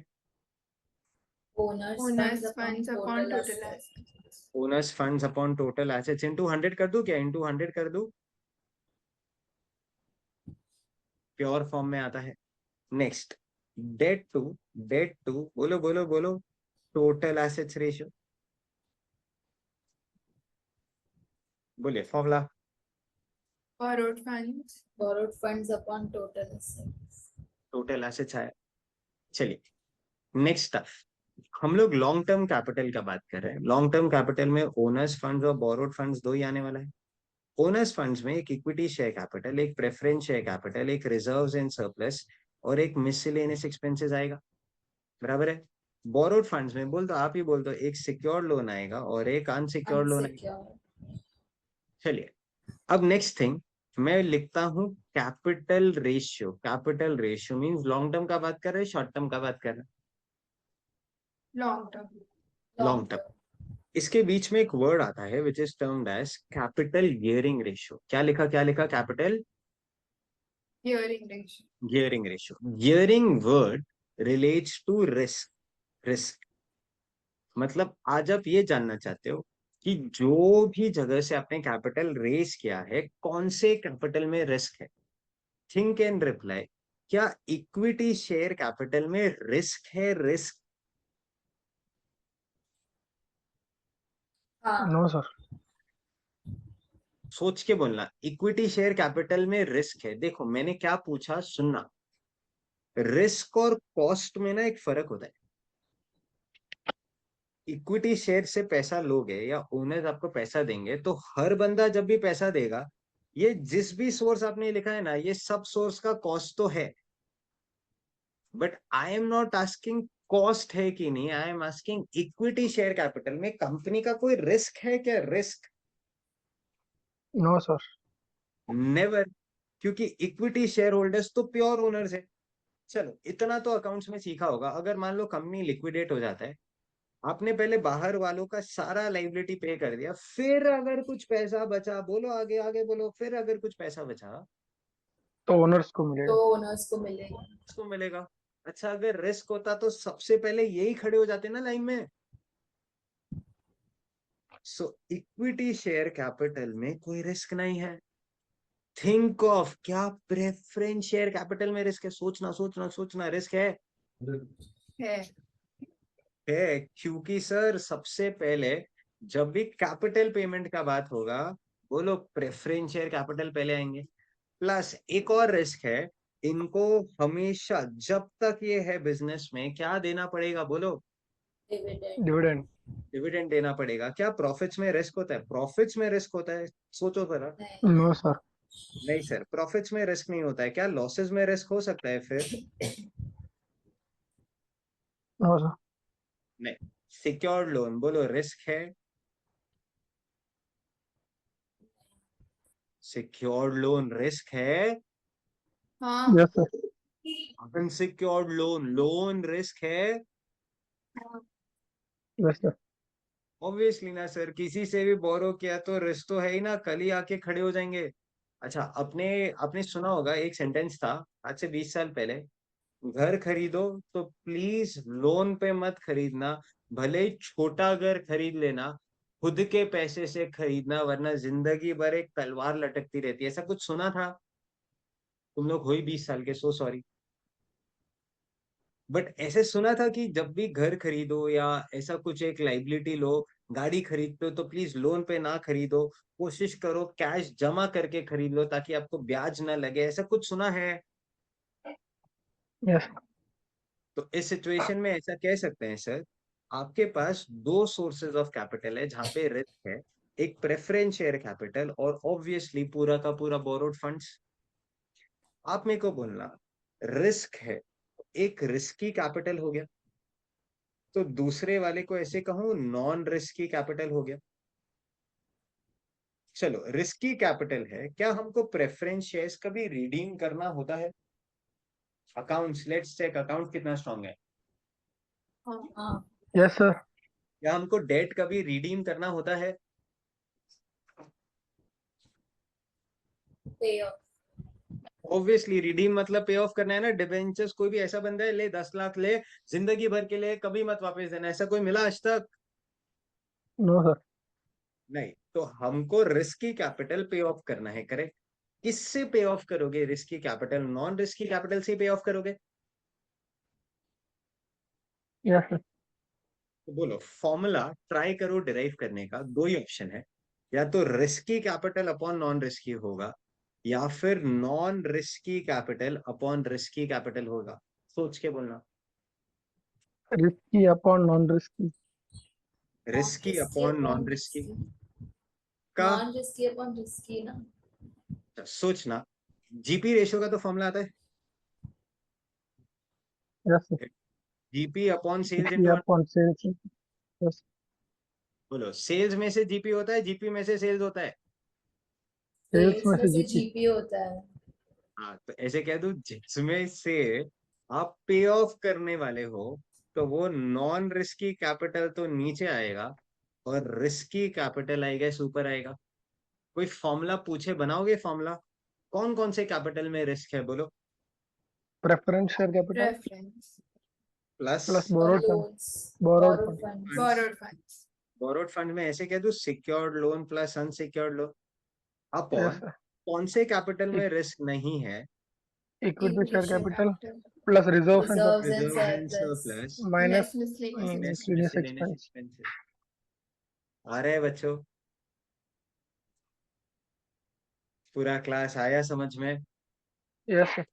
funds owners upon funds upon total total assets. Assets. Owners funds upon total assets into 100 कर दूं क्या? इंटू 100 कर दूं? प्योर फॉर्म में आता है। नेक्स्ट डेट टू बोलो बोलो बोलो, टोटल एसेट्स रेशियो। बोलिए formula. borrowed funds। borrowed funds upon total assets. Total assets आया। चलिए नेक्स्ट स्टफ। हम लोग लॉन्ग टर्म कैपिटल का बात कर रहे हैं। लॉन्ग टर्म कैपिटल में ओनर्स फंड्स और बोरोड फंड्स दो ही आने वाला है। ओनर्स फंड्स में एक इक्विटी शेयर कैपिटल, एक प्रेफरेंस शेयर कैपिटल, एक रिजर्व्स एंड सरप्लस और एक मिसलेनियस एक्सपेंसेस आएगा। बराबर है। बोरोड फंड्स में बोल दो, आप ही बोल दो, एक सिक्योर्ड लोन आएगा और एक अनसिक्योर्ड लोन आएगा। Unsecured. चलिए अब नेक्स्ट थिंग, मैं लिखता हूं capital ratio. Capital ratio means long term का बात कर रहे हैं, शॉर्ट टर्म का बात कर रहे लॉन्ग टर्म। हैं? long long term. term. इसके बीच में एक वर्ड आता है which is termed as capital gearing ratio. क्या लिखा? Capital gearing ratio. Gearing ratio. Gearing word relates to risk. Risk. मतलब आज आप ये जानना चाहते हो कि जो भी जगह से आपने कैपिटल रेज किया है, कौन से कैपिटल में रिस्क है। Think and reply. क्या इक्विटी शेयर कैपिटल में रिस्क है? रिस्क? हाँ। No sir. सोच के बोलना, इक्विटी शेयर कैपिटल में रिस्क है। देखो मैंने क्या पूछा, सुनना। रिस्क और कॉस्ट में ना एक फर्क होता है। इक्विटी शेयर से पैसा लोगे या ओनर्स आपको पैसा देंगे, तो हर बंदा जब भी पैसा देगा, ये जिस भी सोर्स आपने लिखा है ना, ये सब सोर्स का कॉस्ट तो है। But I am not asking cost है कि नहीं, I am asking equity share capital में कंपनी का कोई रिस्क है क्या? रिस्क? No sir. नेवर। क्योंकि इक्विटी शेयर होल्डर्स तो प्योर ओनर्स है। चलो इतना तो अकाउंट्स में सीखा होगा। अगर मान लो कंपनी लिक्विडेट हो जाता है, आपने पहले बाहर वालों का सारा लाइबिलिटी पे कर दिया, फिर अगर कुछ पैसा बचा, बोलो आगे आगे बोलो, फिर अगर कुछ पैसा बचा तो ओनर्स को तो मिलेगा। ओनर्स को मिलेगा। उसको मिलेगा। अच्छा अगर रिस्क होता तो सबसे पहले यही खड़े हो जाते ना लाइन में। सो इक्विटी शेयर कैपिटल में कोई रिस्क नहीं है। थिंक ऑफ, क्या प्रेफरेंस शेयर कैपिटल में रिस्क है? सोचना सोचना सोचना, रिस्क है? है। है, क्योंकि सर सबसे पहले जब भी कैपिटल पेमेंट का बात होगा, बोलो प्रेफरेंस शेयर कैपिटल पहले आएंगे। प्लस एक और रिस्क है, इनको हमेशा जब तक ये है बिजनेस में क्या देना पड़ेगा, बोलो? डिविडेंड। डिविडेंड। डिविडेंड देना पड़ेगा। क्या प्रॉफिट्स में रिस्क होता है? प्रॉफिट्स में रिस्क होता है? सोचो जरा। नहीं। No sir. नहीं सर, प्रॉफिट्स में रिस्क नहीं होता है। क्या लॉसेस में रिस्क हो सकता है फिर? No sir. नहीं। सिक्योर्ड लोन, बोलो रिस्क है? सिक्योर्ड लोन रिस्क है? हाँ। Yes sir. Unsecured loan, loan risk है? हाँ। Yes sir. ऑब्वियसली ना सर, किसी से भी बोरो किया तो रिस्क तो है ही ना, कल ही आके खड़े हो जाएंगे। अच्छा, अपने आपने सुना होगा एक सेंटेंस था आज से 20 साल पहले, घर खरीदो तो प्लीज लोन पे मत खरीदना, भले ही छोटा घर खरीद लेना, खुद के पैसे से खरीदना, वरना जिंदगी भर एक तलवार लटकती रहती है। ऐसा कुछ सुना था? तुम लोग हो ही 20 साल के, सो सॉरी। बट ऐसे सुना था कि जब भी घर खरीदो या ऐसा कुछ एक लाइबिलिटी लो, गाड़ी खरीदते हो, तो प्लीज लोन पे ना खरीदो, कोशिश करो कैश जमा करके खरीद लो ताकि आपको ब्याज ना लगे। ऐसा कुछ सुना है? यस। तो इस सिचुएशन में ऐसा कह सकते हैं सर, आपके पास दो सोर्सेज ऑफ कैपिटल है जहां पे रिस्क है। एक प्रेफरेंस शेयर कैपिटल और ऑब्वियसली पूरा का पूरा बोरोड फंड्स। आप मेरे को बोलना, रिस्क है, एक रिस्की कैपिटल हो गया, तो दूसरे वाले को ऐसे कहूं नॉन रिस्की कैपिटल हो गया। चलो रिस्की कैपिटल है, क्या हमको प्रेफरेंस शेयर्स कभी रिडीम करना होता है? अकाउंट्स, लेट्स चेक अकाउंट कितना स्ट्रांग है। हाँ। हाँ। Yes sir. क्या हमको डेट कभी रिडीम करना होता है? पे ऑफ। ऑब्वियसली रिडीम मतलब पे ऑफ करना है ना। डिबेंचर्स कोई भी ऐसा बंदा है, ले 10 लाख ले, जिंदगी भर के लिए, कभी मत वापस देना, ऐसा कोई मिला आज तक? No sir. नहीं। तो हमको रिस्की कैपिटल पे ऑफ करना है, करेक्ट? किससे पे ऑफ करोगे risky capital? Non risky capital से पे ऑफ करोगे? Yes sir. तो बोलो फॉर्मूला ट्राई करो डिराइव करने का। दो ही ऑप्शन है, या तो risky capital upon non risky होगा, या फिर non risky capital upon risky capital होगा। सोच के बोलना। Risky upon non risky. Non risky risky upon upon non risky risky. का। नॉन रिस्की अपॉन रिस्की ना। सोचना, जीपी रेशियो का तो फॉर्मूला आता है, yes sir. GP upon sales GP into. Upon sales. Yes. बोलो सेल्स में से जीपी होता है, जीपी में से सेल्स होता है? सेल्स सेल्स में में से से जीपी। जीपी होता है। हाँ तो ऐसे कह दूं, जिसमें से आप पे ऑफ करने वाले हो, तो वो नॉन रिस्की कैपिटल तो नीचे आएगा और रिस्की कैपिटल आएगा ऊपर आएगा। कोई फॉर्मूला पूछे बनाओगे फॉर्मूला? कौन कौन से कैपिटल में रिस्क है, बोलो? Preference share capital. Preference. Plus plus borrowed fund, loans, borrowed borrowed fund. funds. borrowed funds. Borrowed fund में ऐसे कह दूं secured loan plus unsecured loan Yes, upon sir. कौन से कैपिटल में रिस्क नहीं है? Equity share Equity share capital Capital plus reserves and reserves and reserve and surplus. Surplus minus less miscellaneous miscellaneous miscellaneous expense. expenses. आ रहे हैं बच्चों? पूरा क्लास आया समझ में? Yes, sir.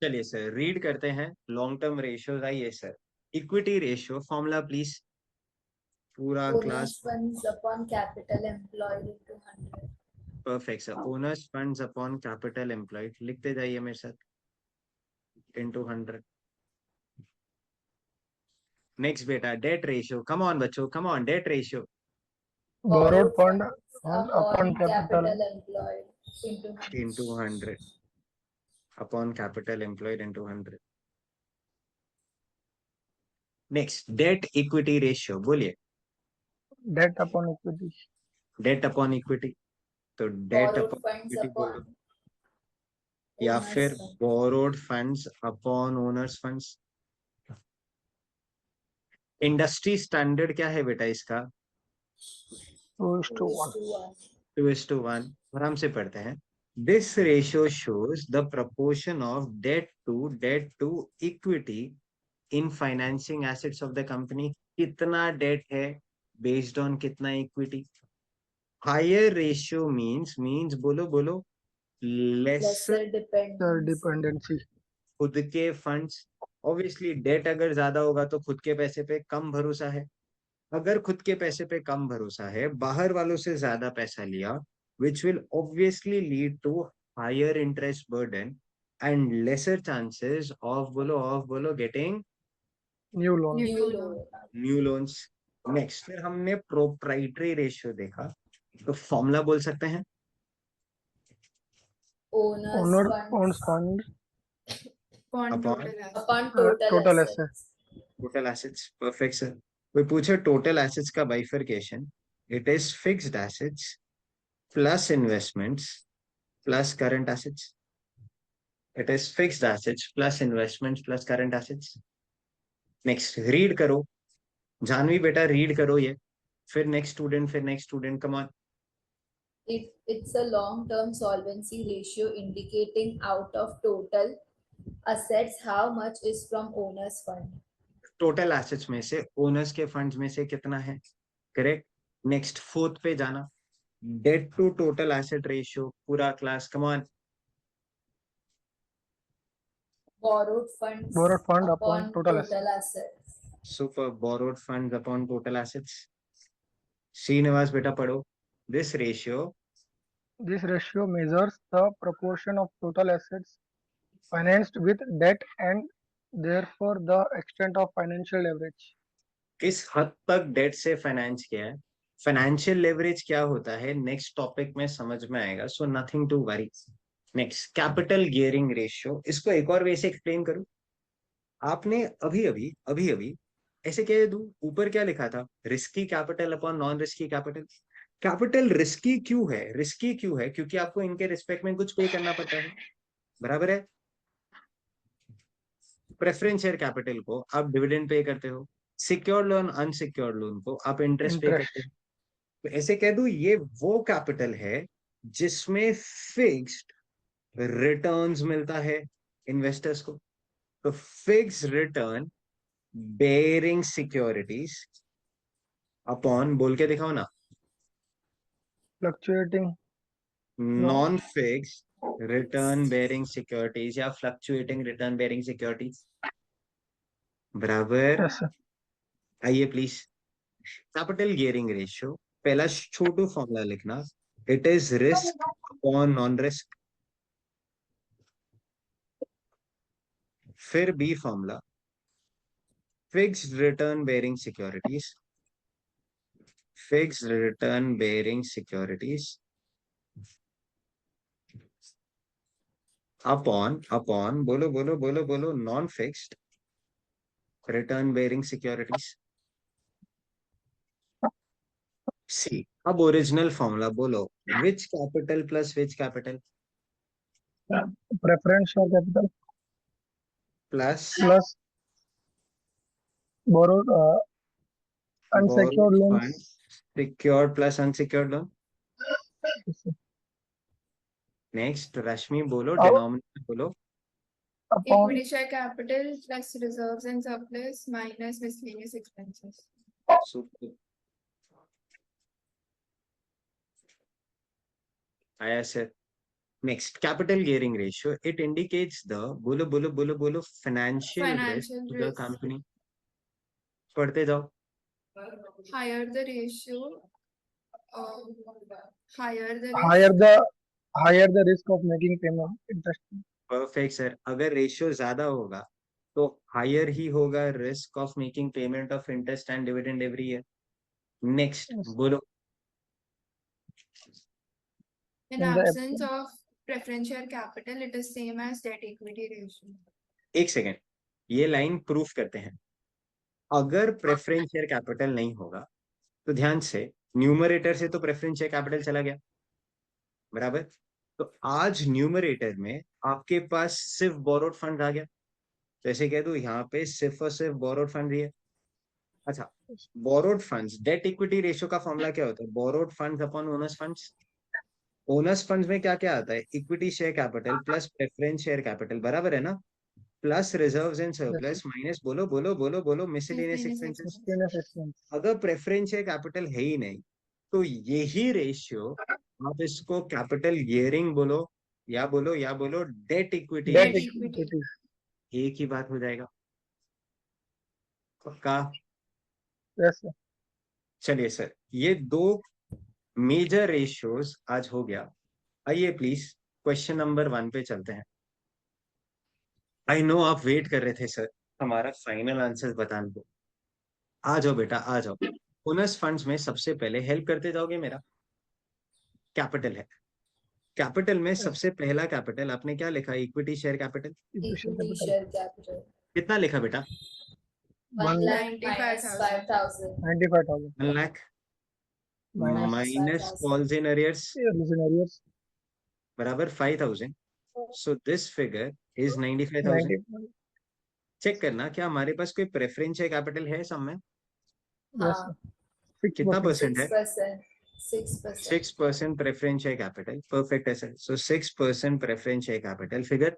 चलिए सर रीड करते हैं लॉन्ग टर्म रेशियोज। आइए sir, equity ratio formula please, पूरा class. Owners funds upon capital employed into 100. Perfect sir, owners funds upon capital employed, लिखते जाइए मेरे साथ, इनटू 100। नेक्स्ट बेटा, डेट रेशियो, कम ऑन बच्चों, come on, debt ratio Borrowed fund funds upon upon capital capital employed into 100. Into 100 upon capital employed into 100। Next, debt equity ratio, बोलिए। debt upon equity. Debt upon equity, तो debt Borrowed upon funds equity बोल दो, upon या owners फिर funds. Borrowed funds upon owners funds. Industry standard क्या है बेटा इसका? 2:1. 2:1. 2:1। आराम से पढ़ते हैं। This ratio shows the proportion of debt to equity in financing assets of the company. कितना डेट है बेस्ड ऑन कितना इक्विटी। हायर रेशियो मींस बोलो बोलो, लेस Lesser dependence. Dependency. खुद के फंड्स। ऑब्वियसली डेट अगर ज्यादा होगा तो खुद के पैसे पे कम भरोसा है। अगर खुद के पैसे पे कम भरोसा है, बाहर वालों से ज्यादा पैसा लिया, which will obviously lead to higher interest burden and lesser chances of बोलो getting New loan. New loan. New loans. Next, फिर हमने प्रोप्राइटरी रेशियो देखा, तो फॉर्मूला बोल सकते हैं। Owners Owner owns funds fund upon Upon total assets. upon total total assets. assets. Total assets, perfect sir. कोई पूछे टोटल एसेट्स का bifurcation, it is fixed assets plus investments plus current assets. It is fixed assets plus investments plus current assets. Next, read करो जानवी बेटा, रीड करो ये, फिर next student, come on. It's a long-term solvency ratio indicating out of total assets how much is from owners fund. Total assets में से ओनर्स के फंड्स में से कितना है, करेक्ट। नेक्स्ट, फोर्थ पे जाना, debt to total asset ratio, पूरा class, come on. Borrowed funds Borrowed fund upon upon total total assets. Super, borrowed funds upon total assets. Srinivas बेटा पढ़ो, this ratio This ratio measures the proportion of total assets financed with debt and therefore the extent of financial leverage. किस हद तक डेट से फाइनेंस किया है। फाइनेंशियल लेवरेज क्या होता है नेक्स्ट टॉपिक में समझ में आएगा, so nothing to worry. Next, capital gearing ratio, इसको एक और वे से एक्सप्लेन करूं। आपने अभी अभी ऐसे कह दूं, ऊपर क्या लिखा था, risky capital upon non risky capital. Capital risky क्यों है, क्योंकि आपको इनके रिस्पेक्ट में कुछ पे करना पड़ता है, बराबर है। प्रेफरेंस शेयर कैपिटल को आप डिविडेंड पे करते हो, सिक्योर्ड लोन अनसिक्योर्ड लोन को आप इंटरेस्ट पे Interest. करते हो। तो ऐसे कह दूं, ये वो कैपिटल है जिसमें फिक्स्ड रिटर्न्स मिलता है इन्वेस्टर्स को। तो fixed return bearing securities upon, बोल के दिखाओ ना, Fluctuating. Non fixed return bearing securities या फ्लक्चुएटिंग रिटर्न बेयरिंग सिक्योरिटीज, बराबर। Yes, sir. आइए प्लीज, कैपिटल गियरिंग रेशियो, पहला छोटू फॉर्मूला लिखना, it is risk upon non risk. फिर B formula, fixed return bearing securities, fixed return bearing securities upon बोलो बोलो बोलो बोलो, non fixed return bearing securities. C, अब ओरिजिनल फॉर्मूला बोलो, which capital plus which capital Preference share capital plus plus borrowed unsecured borrowed loans funds, secured plus unsecured loan. Next Rashmi बोलो, out डिनोमिनेटर बोलो. upon Equity share capital plus reserves and surplus minus miscellaneous expenses. Super. आया sir. Next, capital gearing ratio. It indicates the बोलो financial risk Financial to the risk. company. पढ़ते जाओ. Higher the ratio, uh, higher the risk. higher the risk of making payment interest. Perfect sir. अगर रेशियो ज्यादा होगा तो हायर ही होगा risk of making payment of interest and dividend every year. Next Yes. बोलो. In In the absence of preferential capital, it is same as debt equity ratio. एक सेकेंड, ये लाइन प्रूफ करते हैं. अगर प्रेफरेंस शेयर कैपिटल नहीं होगा तो ध्यान से न्यूमरेटर से तो प्रेफरेंस शेयर कैपिटल चला गया, बराबर. तो आज न्यूमरेटर में आपके पास सिर्फ बोरोड फंड आ गया, तो ऐसे कह दो यहाँ पे सिर्फ और सिर्फ बोरोड फंड ही है. अच्छा, borrowed funds, debt equity ratio का फॉर्मूला क्या होता है? Borrowed funds upon owners funds. Owners funds में क्या क्या आता है? Equity share capital plus preference share capital, बराबर है ना, plus reserves and surplus minus बोलो miscellaneous Miscellaneous expenses. miscellaneous expense. अगर प्रेफरेंस शेयर कैपिटल है ही नहीं तो यही रेशियो आप इसको कैपिटल गियरिंग बोलो या बोलो debt equity Debt Debt ratio, equity. एक ही बात हो जाएगा. पक्का? Yes, sir. चलिए सर, ये दो मेजर रेशियोज आज हो गया. आइए प्लीज क्वेश्चन नंबर 1 पे चलते हैं. आई नो आप वेट कर रहे थे सर हमारा फाइनल आंसर बताने को. आ जाओ बेटा आ जाओ. ओनर्स फंड्स में सबसे पहले हेल्प करते जाओगे मेरा. कैपिटल है, कैपिटल में सबसे पहला कैपिटल आपने क्या लिखा? Equity share capital. Equity Equity capital. share capital. कितना लिखा बेटा? 1 lakh 95,000. minus 5,000. 95,000. 1 lakh Minus minus 5,000. Calls in arrears Miscellaneous. बराबर 5,000. So this figure is 95,000. 90. Check करना क्या हमारे पास कोई प्रेफरेंस शेयर कैपिटल है सब में? Yes, sir. हाँ, 6%. कितना परसेंट है? 6%. 6%. 6% प्रेफरेंस शेयर कैपिटल. परफेक्ट है सर. सो 6% preference share capital figure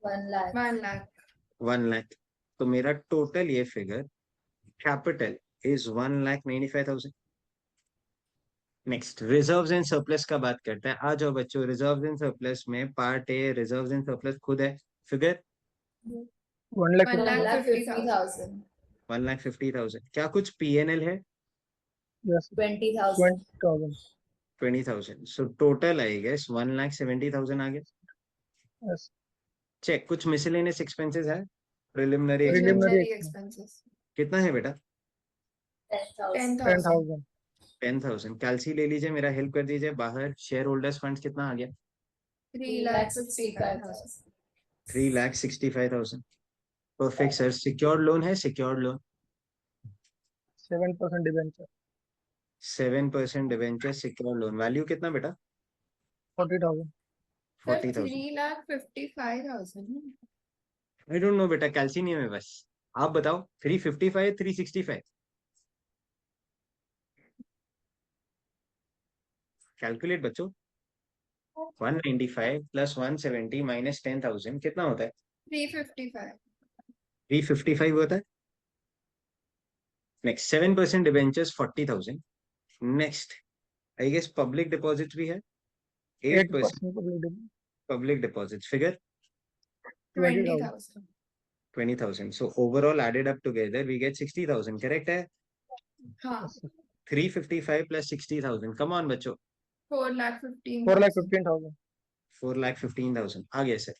1 lakh. 1 lakh. 1 lakh. तो मेरा टोटल ये figure capital is 1,95,000. Next, reserves and surplus का बात करते हैं. आ जाओ बच्चों, रिजर्व्स एंड सरप्लस में part A reserves and surplus खुद है. Figure 1 lakh. 1 1 lakh lakh 50,000. 50,000. 1,50,000. क्या कुछ पीएनएल है? Yes, sir. 20,000. 20,000. 20,000. So total I guess 1,70,000 आ गया. Yes. चेक. कुछ मिसलेनियस एक्सपेंसेस है? Preliminary Preliminary expenses Preliminary expenses. कितना है बेटा? 10,000. 10,000. 10,000. 10,000. कैलसी ले लीजिए, मेरा हेल्प कर दीजिए. बाहर शेयर होल्डर्स फंड कितना आ गया? 3,65,000. 3,65,000. Perfect sir. सिक्योर्ड लोन है? Secured loan 7% debenture. 7% debenture secured loan. Value कितना बेटा? 40,000. Sir, 40,000. 3,55,000. आई डोंट नो बेटा, कैलसी नहीं है मेरे पास. आप बताओ. 355, 365. कैलकुलेट बच्चों. 195 प्लस 170 माइनस 10,000 कितना होता है? 355. 355 होता है. Next, 7% debentures 40,000. Next, I guess public deposit भी है. 8% 8% public debenture. Public deposit figure 20,000. 20,000. So overall added up together we get 60,000. Correct है? हाँ. Yes, sir. 355 plus 60,000. Come on बच्चों. 4,15,000. 4,15,000. 4,15,000 आ गया सर.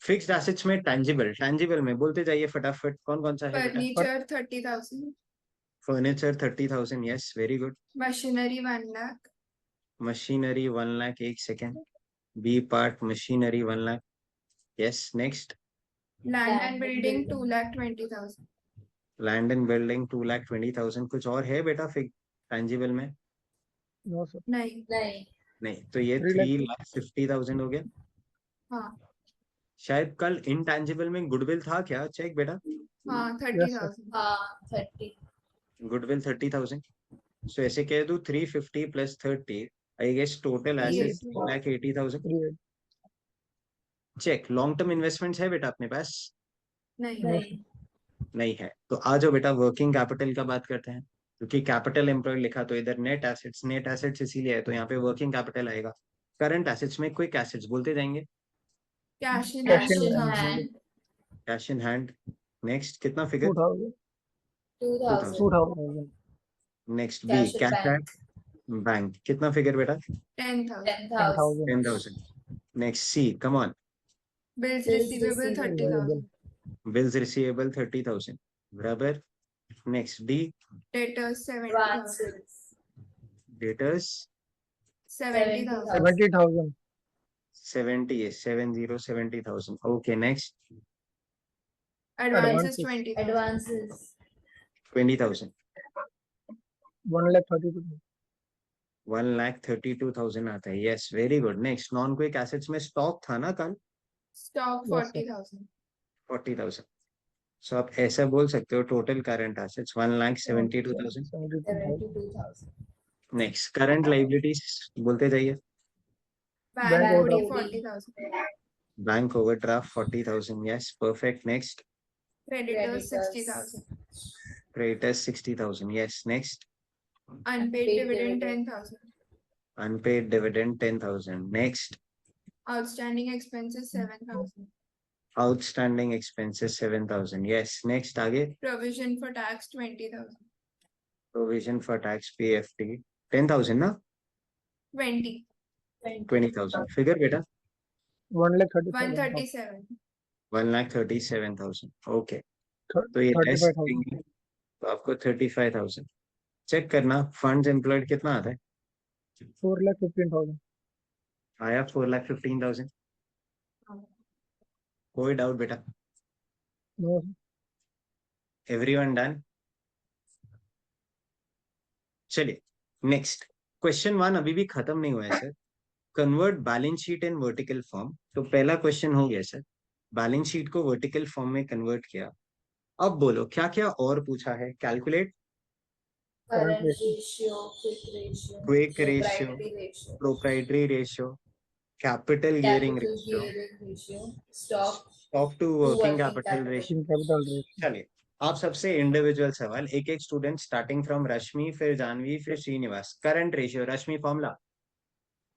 फिक्स्ड एसेट्स में टैंजिबल में बोलते जाइए फटाफट. कौन कौन सा है बेटा? Furniture 30,000. Furniture 30,000. Yes, very good. Machinery 1 lakh. Machinery 1 lakh. एक second. B part machinery 1 lakh. Yes. Next, Land and building 2,20,000. Land and building 2,20,000. कुछ और है बेटा फिक्स टैंजिबल में? No, sir. नहीं. नहीं. नहीं. तो ये 3 lakh. 3,50,000 हो गया. हाँ. शायद कल इनटैंजिबल में गुडविल था क्या? चेक बेटा. हाँ Yes, sir. 30,000. हाँ 30. गुडविल 30,000. सो ऐसे कह दूं 350 plus 30, I guess total asset 1,80,000. 38. Check. Long term investments है बेटा अपने पास? नहीं. नहीं. नहीं है. तो आ जाओ बेटा वर्किंग कैपिटल का बात करते हैं, क्योंकि कैपिटल एम्प्लॉयड लिखा तो इधर नेट एसेट्स इसीलिए है, तो यहाँ पे वर्किंग कैपिटल आएगा. करंट एसेट्स में क्विक एसेट्स बोलते जाएंगे. Cash in Cash hand in Cash in hand. 2,000. hand cash in hand. Next कितना figure? 2,000. 2,000. 2,000. Next B Cash in cash bank and bank. कितना फिगर बेटा? 10,000. 10,000. 10,000. 10,000. Next C, come on. Bills Bills receivable receivable 30,000. Bills receivable 30,000. बराबर. Next D. Debtors 70,000. Advances debtors 70,000. 70,000. 70,000. Okay. Next Advances Advances. 20,000. advances 20,000. 1,32,000. 1,32,000 आता है. Yes, very good. Next non quick assets में स्टॉक था ना कल? Stock Yes, sir. 40,000. 40,000. सो आप ऐसा बोल सकते हो total current assets 1,72,000. 72,000. 72,000. Next current liabilities बोलते जाइए. Bank Bank OD OD 40,000. Bank overdraft 40,000. Yes, perfect. Next Creditors Creditors 60,000. Creditors 60,000. Yes, next Unpaid Unpaid dividend dividend 10,000. Unpaid dividend 10,000. Next Outstanding expenses 7,000. Outstanding expenses 7,000. Yes, next आगे. Provision for tax 20,000. Provision for tax PFT 10,000 ना? 20. 20,000. फिगर बेटा? 1,37,000. 137. 1,37,000. ओके. तो ये लेस 35,000. तो आपको 35,000. चेक करना फंड्स एम्प्लॉयड कितना आता है. 4,15,000. आया 4,15,000. कोई डाउट बेटा? No, sir. Everyone done? चलिए नेक्स्ट. क्वेश्चन 1 अभी भी खत्म नहीं हुआ है sir. Convert balance sheet in vertical form. तो पहला क्वेश्चन हो गया सर. बैलेंस शीट को वर्टिकल फॉर्म में कन्वर्ट किया. अब बोलो क्या क्या और पूछा है. Calculate Current current ratio, quick ratio, quick ratio, proprietary ratio, proprietary ratio, capital gearing capital ratio, gearing ratio, stock stock to to working working capital capital. Ratio. working capital ratio. चलिए आप सबसे इंडिविजुअल सवाल. एक एक स्टूडेंट स्टार्टिंग फ्रॉम रश्मि, फिर जानवी, फिर Srinivas. Current ratio. Rashmi formula.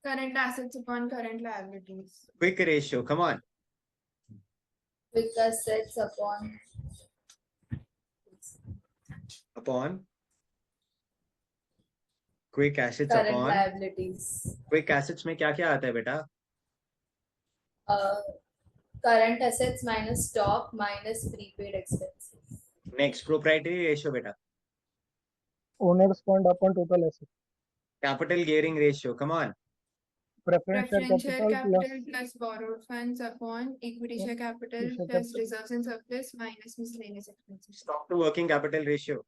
Current assets upon current liabilities. Quick ratio. Come on. Quick assets upon quick assets current upon liabilities. Quick assets में क्या क्या आता है बेटा? Uh, current assets minus stock minus prepaid expenses. Next proprietary ratio बेटा. Owner's fund upon total assets. Capital gearing ratio. Come on. Preference share Preference share capital plus capital plus borrowed funds upon equity share capital share plus capital. reserves and surplus minus miscellaneous expenses. Stock to working capital ratio.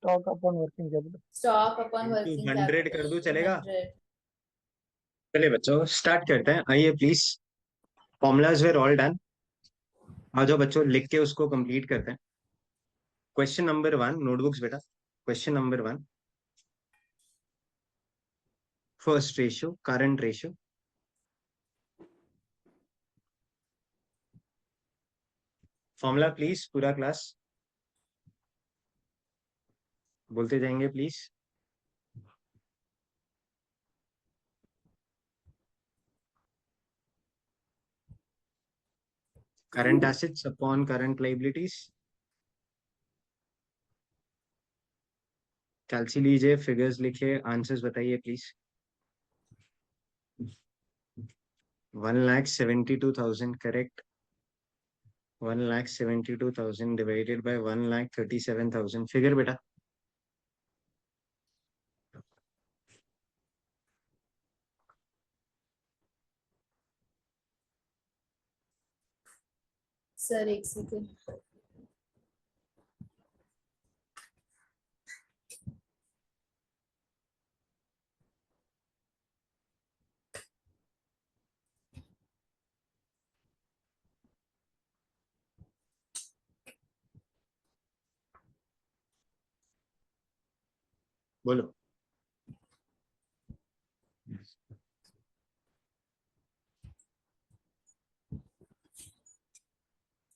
stock upon working capital. Stock upon Into working 100 capital. कर दूं चलेगा? 100. चलिए बच्चों स्टार्ट करते हैं. आइए please. Formulas were all done. आ जाओ बच्चों लिख के उसको कंप्लीट करते हैं. क्वेश्चन नंबर 1 नोटबुक्स बेटा. Question number 1 first ratio current ratio. Formula please पूरा क्लास बोलते जाएंगे please. Current assets upon current liabilities. कैलसी लीजिए, फिगर्स लिखिए, आंसर्स बताइए please. 1,72,000 correct. 1,72,000 divided by 1,37,000. Figure बेटा. सर एक सेकंड. बोलो।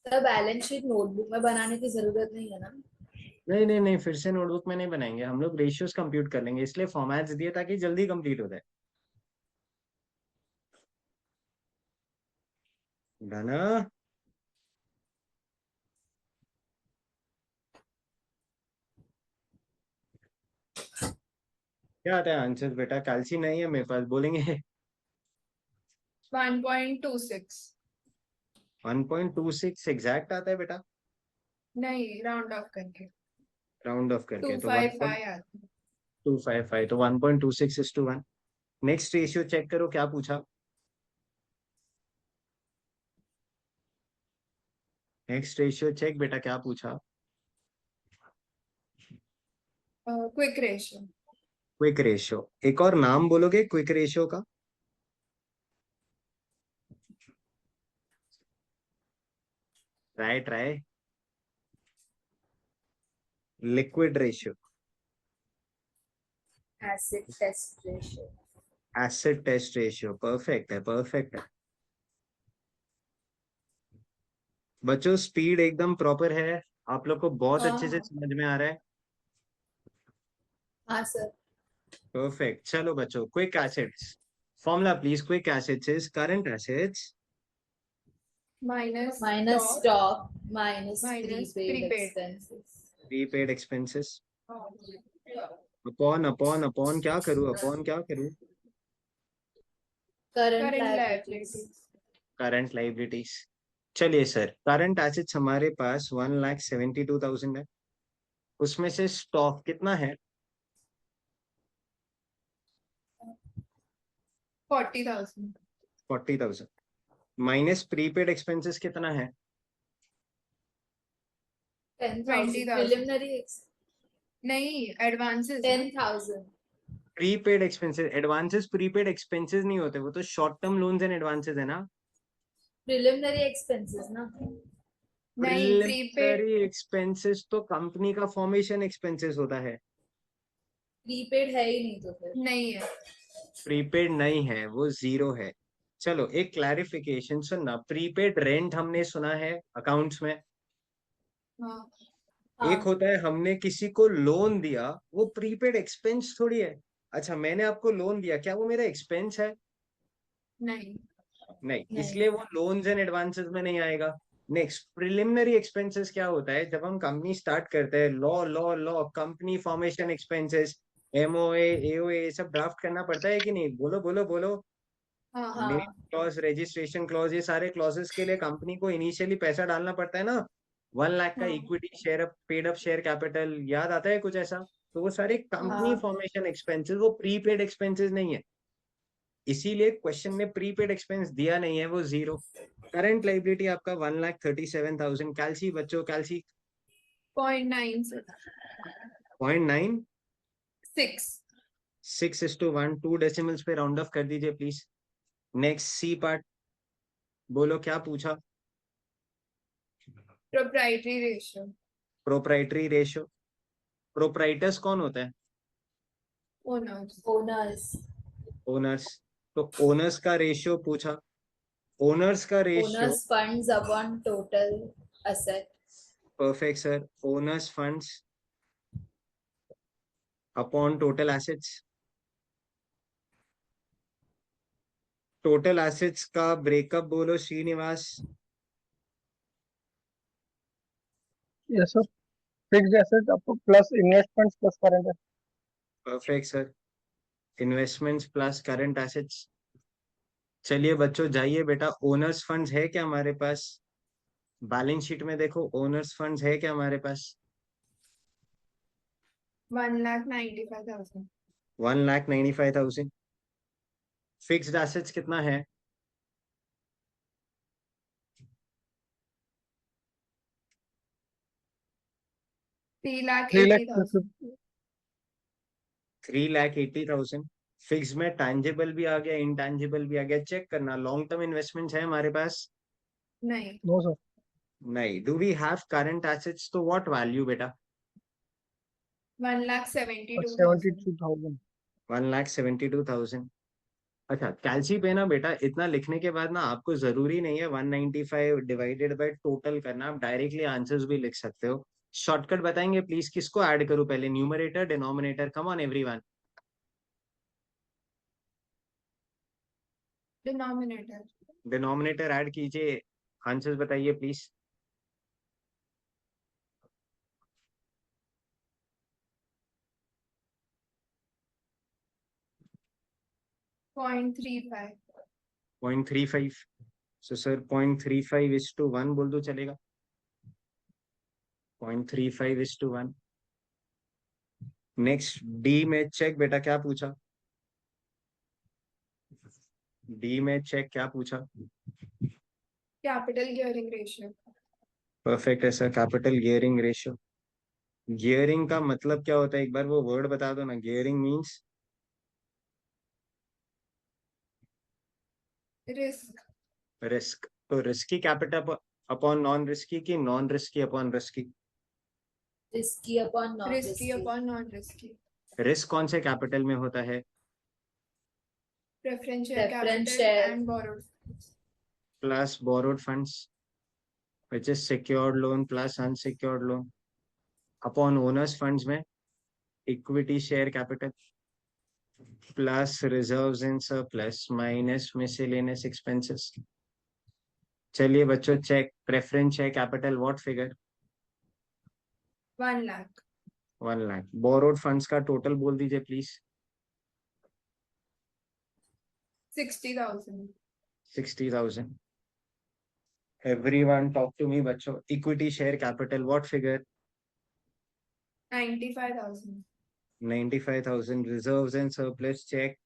सर बैलेंस शीट नोटबुक में बनाने की जरूरत नहीं है ना? नहीं नहीं नहीं, फिर से नोटबुक में नहीं बनाएंगे, हम लोग रेशियोज कंप्यूट कर लेंगे, इसलिए फॉर्मेट्स दिए ताकि जल्दी कंप्लीट हो जाए। डन। क्या आता है आंसर बेटा? कैल्सी नहीं है मेरे पास, बोलेंगे। 1.26। 1.26 एग्जैक्ट आता है बेटा? नहीं, राउंड ऑफ करके राउंड ऑफ करके तो 255 आता है। 1.255, तो 1.26:1। नेक्स्ट रेशियो चेक करो, क्या पूछा? नेक्स्ट रेशियो चेक बेटा, क्या पूछा? Quick ratio. Quick ratio. एक और नाम बोलोगे क्विक रेशियो का? Try try. Liquid ratio. Acid test ratio. Acid test ratio. Perfect है, परफेक्ट है। बच्चों स्पीड एकदम प्रॉपर है, आप लोग को बहुत अच्छे से हाँ समझ में आ रहा है। हाँ सर। परफेक्ट। चलो बच्चों, quick acids formula please. Quick acids is current assets minus minus stock minus minus prepaid prepaid. Expenses. Prepaid expenses upon upon upon क्या करूं, अपॉन क्या करूं? Current current liabilities. Liabilities. Current liabilities. चलिए सर, करंट एसेट्स हमारे पास 1,72,000 है, उसमें से स्टॉक कितना है? 40,000। 40,000 माइनस प्रीपेड एक्सपेंसेस कितना है? 10,000 20,000। प्रिलिमिनरी। नहीं, advances. 10,000 prepaid expenses, advances prepaid expenses नहीं होते, वो तो short term loans and advances है ना। प्रिलिमिनरी एक्सपेंसेस ना। नहीं, प्रीपेड। प्रिलिमिनरी एक्सपेंसेस तो कंपनी का फॉर्मेशन एक्सपेंसेस होता है। प्रीपेड है ही नहीं तो फिर। नहीं है। प्रीपेड नहीं है, वो जीरो है। चलो एक क्लैरिफिकेशन सुनना, प्रीपेड रेंट हमने सुना है अकाउंट्स में। हाँ। एक हाँ होता है हमने किसी को लोन दिया, वो प्रीपेड एक्सपेंस थोड़ी है। अच्छा, मैंने आपको लोन दिया, क्या वो मेरा एक्सपेंस है? नहीं। नहीं, नहीं। इसलिए वो लोन्स एंड एडवांसेस में नहीं आएगा। नेक्स्ट, प्रिलिमिनरी एक्सपेंसेस क्या होता है? जब हम कंपनी स्टार्ट करते हैं, law law law company formation expenses, MOA AOA ये सब ड्राफ्ट करना पड़ता है कि नहीं? बोलो बोलो बोलो। हाँ। नेम हाँ क्लॉज, रजिस्ट्रेशन क्लॉज, ये सारे क्लॉजेस के लिए कंपनी को इनिशियली पैसा डालना पड़ता है ना। 1 लाख का हाँ। Equity share, paid up share capital, याद आता है कुछ ऐसा? तो वो सारे कंपनी हाँ फॉर्मेशन एक्सपेंसेस, वो प्रीपेड एक्सपेंसेस नहीं है। इसीलिए क्वेश्चन में प्रीपेड एक्सपेंस दिया नहीं है, वो जीरो। करंट लाइबिलिटी आपका 1,37,000। कैल्सी बच्चों, कैल्सी 0.9 0.9। 6। 6:1, 2 डेसिमल्स पे राउंड ऑफ कर दीजिए प्लीज। नेक्स्ट सी पार्ट, बोलो क्या पूछा? Proprietary ratio. Proprietary ratio. Proprietors कौन होता है? ओनर्स। ओनर्स। ओनर्स। तो ओनर्स का रेशियो पूछा। ओनर्स का ratio. Owners funds upon total asset. Perfect sir. Owners funds upon total assets. Total assets का ब्रेकअप बोलो Srinivas. Yes, sir. Fixed asset up to plus investments plus current asset. Perfect sir. Investments plus current assets. चलिए बच्चों जाइए बेटा, ओनर्स फंड्स है क्या हमारे पास? बैलेंस शीट में देखो, ओनर्स फंड्स है क्या हमारे पास? 1,95,000। 1,95,000। फिक्स्ड एसेट्स कितना है? 3 lakh 3,80,000। 3,80,000। फिक्स में टैंजेबल भी आ गया, इंटैंजेबल भी आ गया, चेक करना। लॉन्ग टर्म इन्वेस्टमेंट्स है हमारे पास? नहीं। No, sir. नहीं। Do we have current assets, तो व्हाट वैल्यू बेटा? 1,72,000. 72,000. 1,72,000। अच्छा, कैलसी पे ना बेटा इतना लिखने के बाद ना आपको जरूरी नहीं है 195 डिवाइडेड बाय टोटल करना, आप डायरेक्टली आंसर्स भी लिख सकते हो। शॉर्टकट बताएंगे प्लीज, किसको ऐड करूं पहले, numerator denominator? Come on everyone. Denominator. Denominator add कीजिए, आंसर्स बताइए प्लीज। 0.35. 0.35। सो सर 0.35:1 बोल दो, चलेगा? 0.35:1। नेक्स्ट डी में चेक बेटा, क्या पूछा? डी में चेक क्या पूछा? Capital gearing ratio. परफेक्ट है sir, capital gearing ratio. Gearing का मतलब क्या होता है, एक बार वो वर्ड बता दो ना। Gearing means Risk. रिस्क। तो risky capital upon non risky की non risky upon risky? risky upon non Risky risky. upon non-risky. Risk कौन से कैपिटल में होता है? Preference share Preference capital share. and borrowed funds. Plus borrowed funds which is secured loan plus unsecured loan upon owners funds में equity share capital plus reserves in surplus minus miscellaneous expenses. चलिए बच्चों, check preference share capital what figure? 1 lakh. 1 lakh. Borrowed funds का टोटल बोल दीजिए please. 60,000. 60,000। Everyone talk to me बच्चों। Equity share capital what figure? 95,000. 95,000। Reserves and surplus check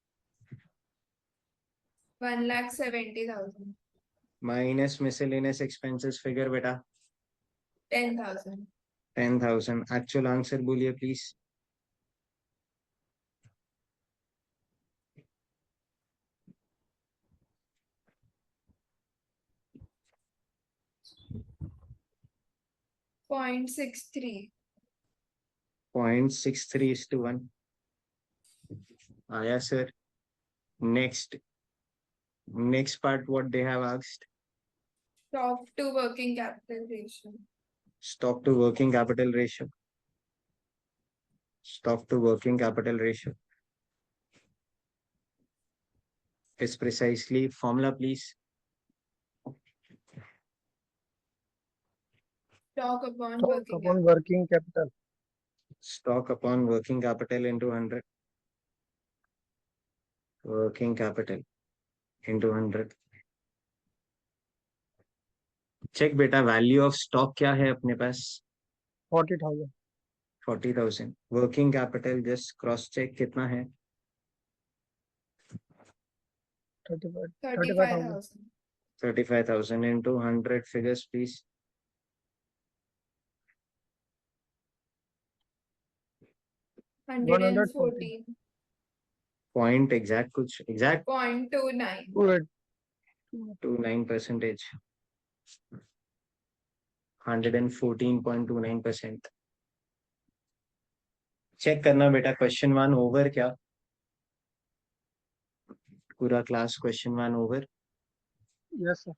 1,70,000. Minus miscellaneous expenses figure बेटा? 10,000. 10,000। एक्चुअल आंसर बोलिए प्लीज। .63. 0.63:1 आया सर। Next next part what they have asked? Stock to working capital ratio. Stock to working capital ratio. Stock to working capital ratio is precisely formula please? Stock upon Stock working upon capital. working capital. Stock upon working capital into 100. Working capital into 100। Check बेटा, वैल्यू ऑफ स्टॉक क्या है अपने पास? 40,000. 40,000। Working capital just cross check कितना है? 35,000. 35,000. 35,000 into 100 figures please। 114. 114. Point exact, कुछ एग्जैक्ट। 0.29. 29%। 114.29%। चेक करना बेटा, क्वेश्चन 1 ओवर क्या? पूरा class question 1 over? Yes, sir.